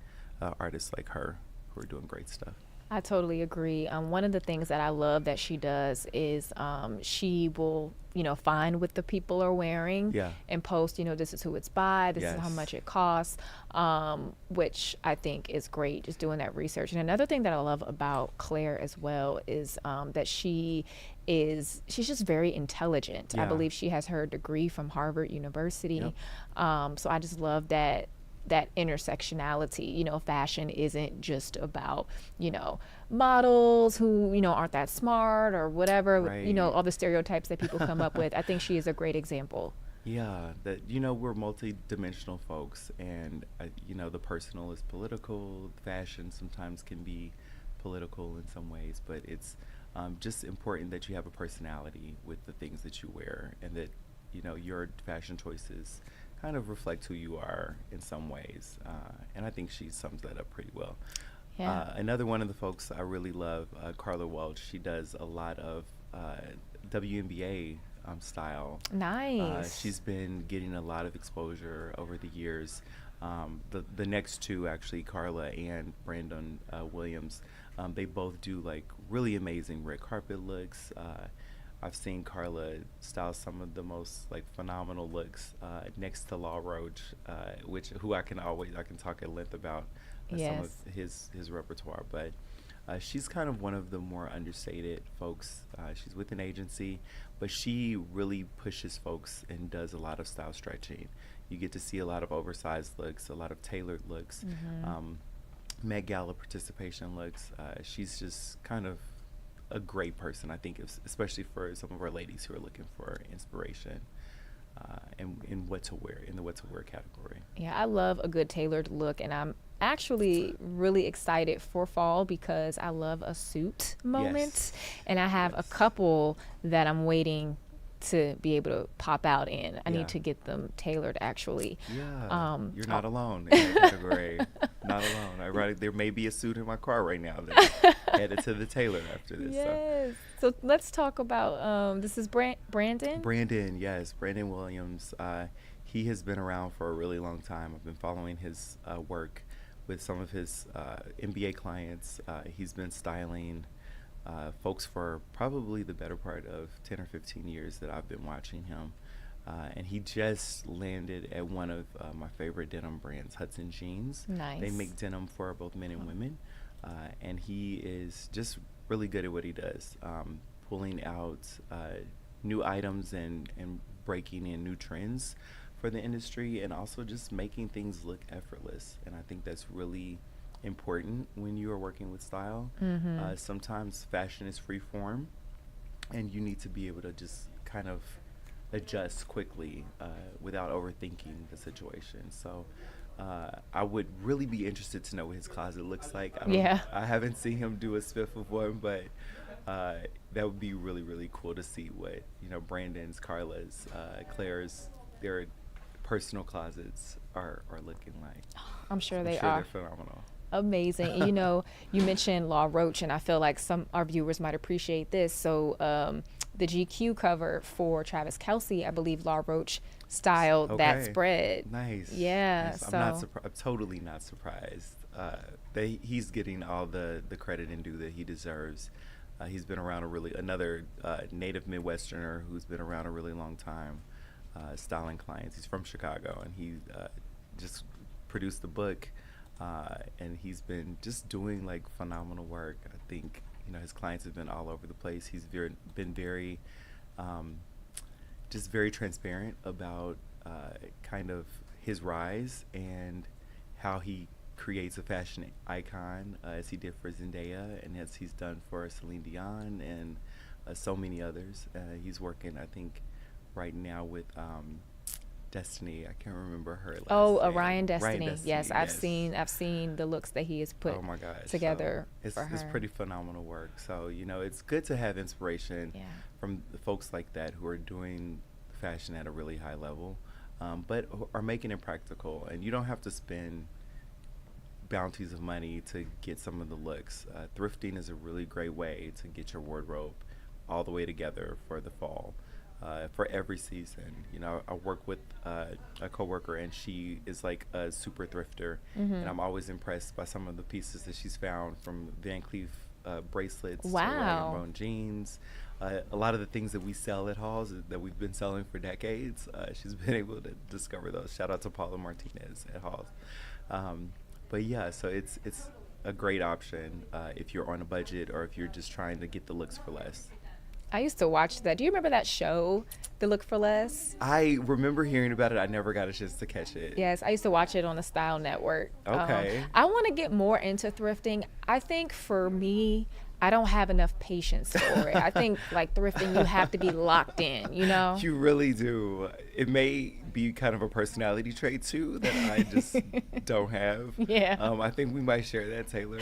artists like her who are doing great stuff. I totally agree. One of the things that I love that she does is she will, find what the people are wearing and post, this is who it's by, this is how much it costs, which I think is great, just doing that research. And another thing that I love about Claire as well is that she's just very intelligent. I believe she has her degree from Harvard University. So I just love that intersectionality. Fashion isn't just about, models who, aren't that smart or whatever, right. All the stereotypes that people come up with. I think she is a great example. Yeah, that, we're multi-dimensional folks, and, the personal is political. Fashion sometimes can be political in some ways, but it's just important that you have a personality with the things that you wear, and that, your fashion choices kind of reflect who you are in some ways, and I think she sums that up pretty well. Another one of the folks I really love, Carla Welch. She does a lot of WNBA style. Nice. She's been getting a lot of exposure over the years. The next two, actually, Carla and Brandon Williams, they both do like really amazing red carpet looks. I've seen Carla style some of the most like phenomenal looks next to Law Roach, who I can talk at length about some of his repertoire. But she's kind of one of the more understated folks. She's with an agency, but she really pushes folks and does a lot of style stretching. You get to see a lot of oversized looks, a lot of tailored looks, Met Gala participation looks. She's just kind of a great person, I think, especially for some of our ladies who are looking for inspiration in what to wear, in the what to wear category. Yeah, I love a good tailored look, and I'm actually really excited for fall because I love a suit moment, and I have a couple that I'm waiting to be able to pop out in. I need to get them tailored, actually. Yeah, you're not alone in that category. Not alone. There may be a suit in my car right now that's headed to the tailor after this. Yes. So let's talk about, this is Brandon? Brandon, yes. Brandon Williams. He has been around for a really long time. I've been following his work with some of his NBA clients. He's been styling folks for probably the better part of 10 or 15 years that I've been watching him. And he just landed at one of my favorite denim brands, Hudson Jeans. Nice. They make denim for both men and women. And he is just really good at what he does, pulling out new items and breaking in new trends for the industry, and also just making things look effortless. And I think that's really important when you are working with style. Sometimes fashion is free form, and you need to be able to just kind of adjust quickly without overthinking the situation. So I would really be interested to know what his closet looks like. I haven't seen him do a spiff of one, but that would be really, really cool to see what, Brandon's, Carla's, Claire's, their personal closets are looking like. I'm sure they are. are They're phenomenal. Amazing. And you mentioned Law Roach, and I feel like some our viewers might appreciate this. So the GQ cover for Travis Kelce, I believe Law Roach styled that spread. Nice. Yeah. Nice. So I'm totally not surprised. He's getting all the credit and due that he deserves. He's been around another native Midwesterner who's been around a really long time, styling clients. He's from Chicago, and he just produced the book. And he's been just doing like phenomenal work. I think his clients have been all over the place. He's been very just very transparent about kind of his rise and how he creates a fashion icon, as he did for Zendaya and as he's done for Celine Dion and so many others. He's working, I think, right now with Destiny. I can't remember her last name. Orion Destiny. Destiny. Yes, I've seen the looks that he has put together for her. It's pretty phenomenal work. So it's good to have inspiration from the folks like that who are doing fashion at a really high level, but are making it practical. And you don't have to spend bounties of money to get some of the looks. Thrifting is a really great way to get your wardrobe all the way together for the fall. For every season. I work with a coworker, and she is like a super thrifter, and I'm always impressed by some of the pieces that she's found, from Van Cleef bracelets to bone jeans. A lot of the things that we sell at Halls that we've been selling for decades, she's been able to discover those. Shout out to Paula Martinez at Halls. But yeah, so it's a great option if you're on a budget or if you're just trying to get the looks for less. I used to watch that. Do you remember that show, The Look for Less? I remember hearing about it. I never got a chance to catch it. Yes, I used to watch it on the Style Network. Okay. I want to get more into thrifting. I think for me, I don't have enough patience for it. I think like thrifting, you have to be locked in, You really do. It may be kind of a personality trait too that I just don't have. Yeah. I think we might share that, Taylor,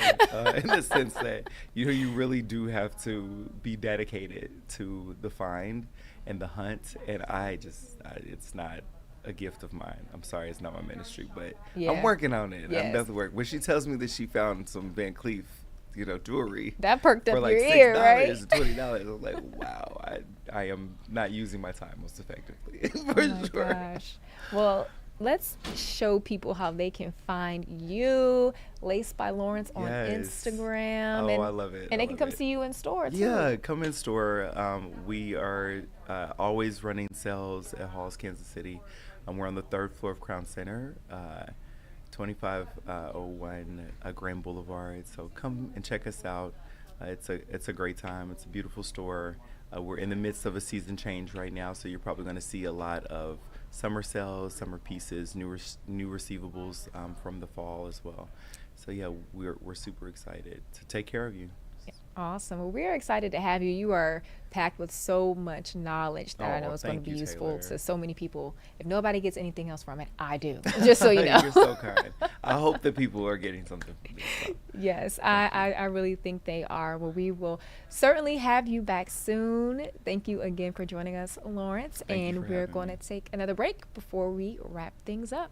in the sense that you really do have to be dedicated to the find and the hunt, and it's not a gift of mine. I'm sorry, it's not my ministry, but I'm working on it. Yes. I'm definitely working. When she tells me that she found some Van Cleef jewelry that perked up for like your ear, right? $20. I'm like, wow, I am not using my time most effectively. For sure. Gosh. Well, let's show people how they can find you, Lace by Lawrence, on Yes. Instagram. Oh, and, I love it. And I they can love come it. see you in store, too. Yeah, come in store. We are always running sales at Halls, Kansas City. We're on the third floor of Crown Center, 2501 Grand Boulevard. So come and check us out. It's a great time. It's a beautiful store. We're in the midst of a season change right now, so you're probably going to see a lot of summer sales, summer pieces, new receivables from the fall as well. So yeah, we're super excited to take care of you. Awesome. Well, we're excited to have you. You are packed with so much knowledge that I know is going to be useful to so many people. If nobody gets anything else from it, I do. Just so you know. You're so kind. I hope that people are getting something from this. So. Yes, I really think they are. Well, we will certainly have you back soon. Thank you again for joining us, Lawrence. And we're going to take another break before we wrap things up.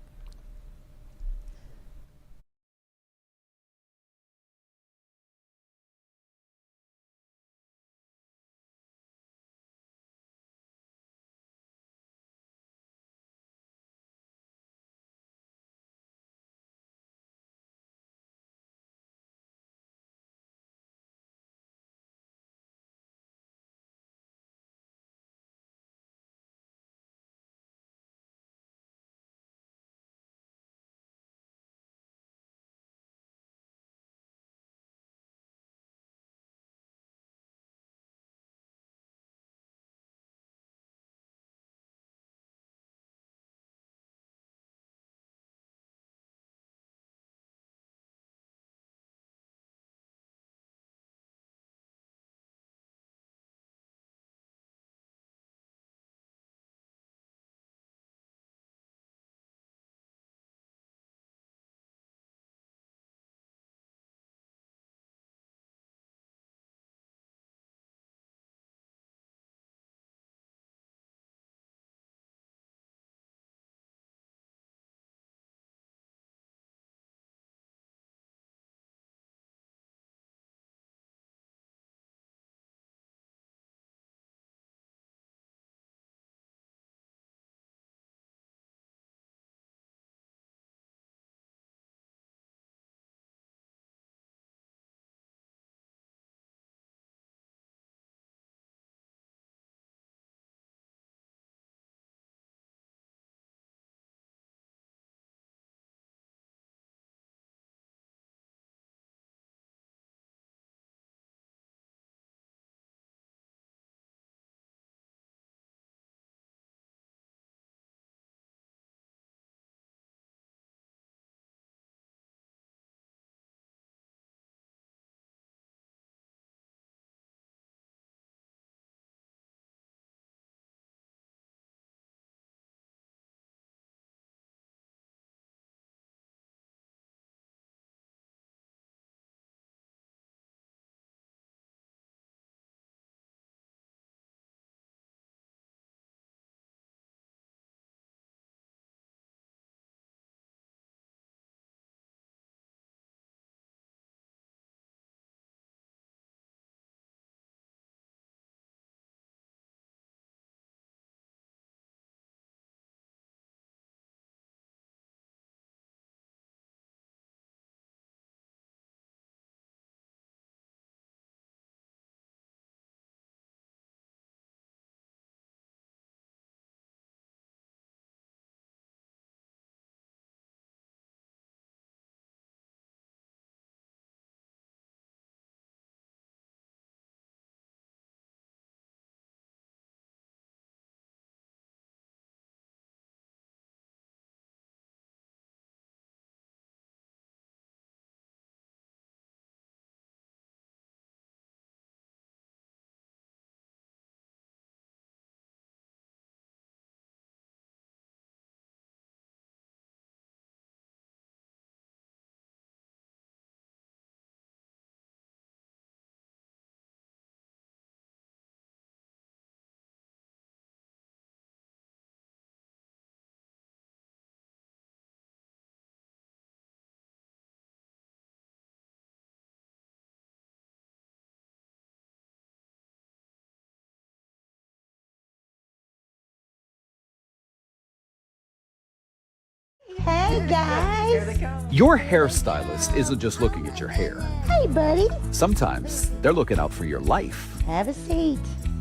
Hey, guys. Your hairstylist isn't just looking at your hair. Hey, buddy. Sometimes they're looking out for your life. Have a seat.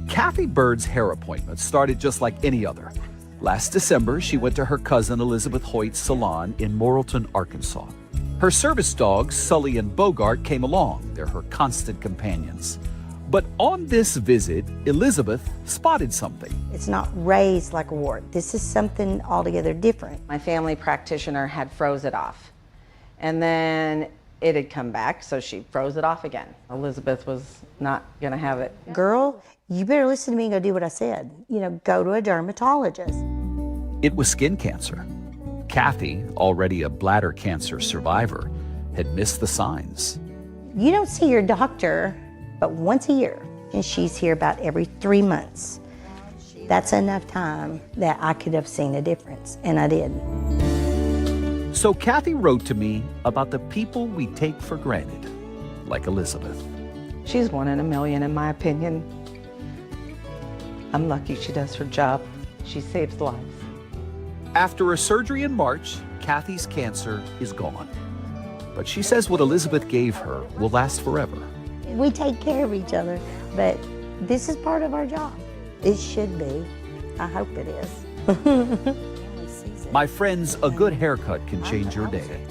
Kathy Bird's hair appointment started just like any other. Last December, she went to her cousin Elizabeth Hoyt's salon in Morrilton, Arkansas. Her service dogs, Sully and Bogart, came along. They're her constant companions. But on this visit, Elizabeth spotted something. It's not raised like a wart. This is something altogether different. My family practitioner had froze it off. And then it had come back, so she froze it off again. Elizabeth was not gonna have it. Girl, you better listen to me and go do what I said. You know, go to a dermatologist. It was skin cancer. Kathy, already a bladder cancer survivor, had missed the signs. You don't see your doctor but once a year, and she's here about every 3 months. That's enough time that I could have seen a difference, and I did. So Kathy wrote to me about the people we take for granted, like Elizabeth. She's 1 in a million, in my opinion. I'm lucky she does her job. She saves lives. After a surgery in March, Kathy's cancer is gone. But she says what Elizabeth gave her will last forever. We take care of each other, but this is part of our job. It should be. I hope it is. My friends, a good haircut can change your day.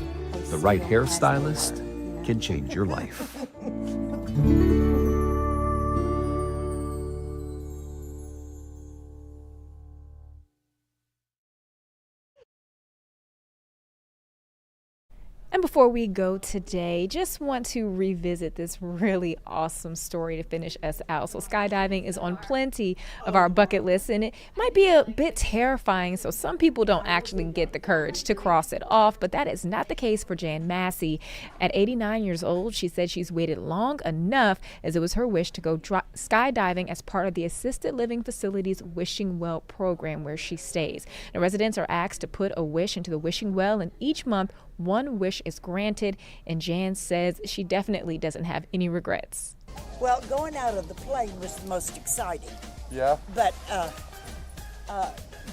The right hairstylist can change your life. And before we go today, just want to revisit this really awesome story to finish us out. So skydiving is on plenty of our bucket lists, and it might be a bit terrifying. So some people don't actually get the courage to cross it off, but that is not the case for Jan Massey. At 89 years old, she said she's waited long enough, as it was her wish to go skydiving as part of the assisted living facility's Wishing Well program where she stays. Now, residents are asked to put a wish into the wishing well, and each month one wish is granted, and Jan says she definitely doesn't have any regrets. Well, going out of the plane was the most exciting. Yeah. But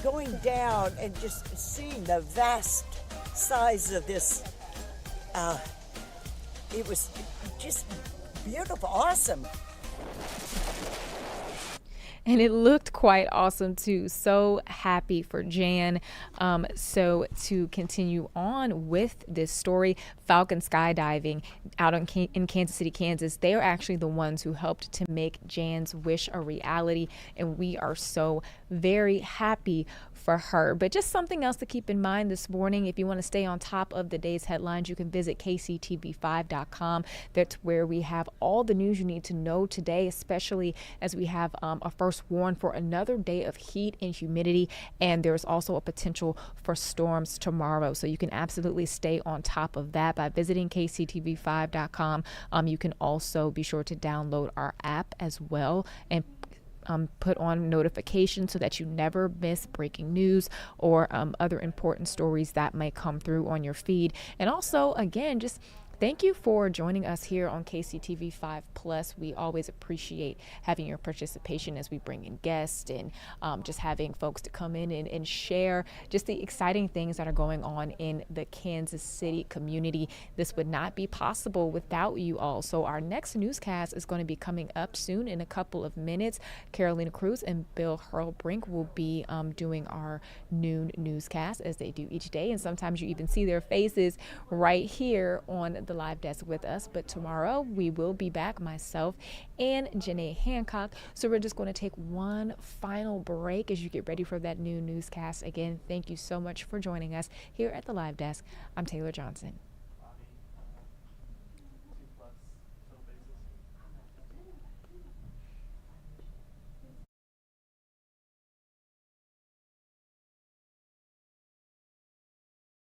going down and just seeing the vast size of this, it was just beautiful, awesome. And it looked quite awesome too. So happy for Jan. So to continue on with this story, Falcon Skydiving out in Kansas City, Kansas, they are actually the ones who helped to make Jan's wish a reality. And we are so very happy for her. But just something else to keep in mind this morning, if you want to stay on top of the day's headlines, you can visit kctv5.com. That's where we have all the news you need to know today, especially as we have a first warn for another day of heat and humidity, and there's also a potential for storms tomorrow. So you can absolutely stay on top of that by visiting kctv5.com. You can also be sure to download our app as well and put on notifications so that you never miss breaking news or other important stories that might come through on your feed. And also, again, just thank you for joining us here on KCTV 5 Plus. We always appreciate having your participation as we bring in guests and just having folks to come in and share just the exciting things that are going on in the Kansas City community. This would not be possible without you all. So our next newscast is going to be coming up soon in a couple of minutes. Carolina Cruz and Bill Hurlbrink will be doing our noon newscast as they do each day. And sometimes you even see their faces right here on the live desk with us. But tomorrow we will be back, myself and Janae Hancock. So we're just going to take one final break as you get ready for that new newscast. Again, thank you so much for joining us here at the live desk. I'm Taylor Johnson.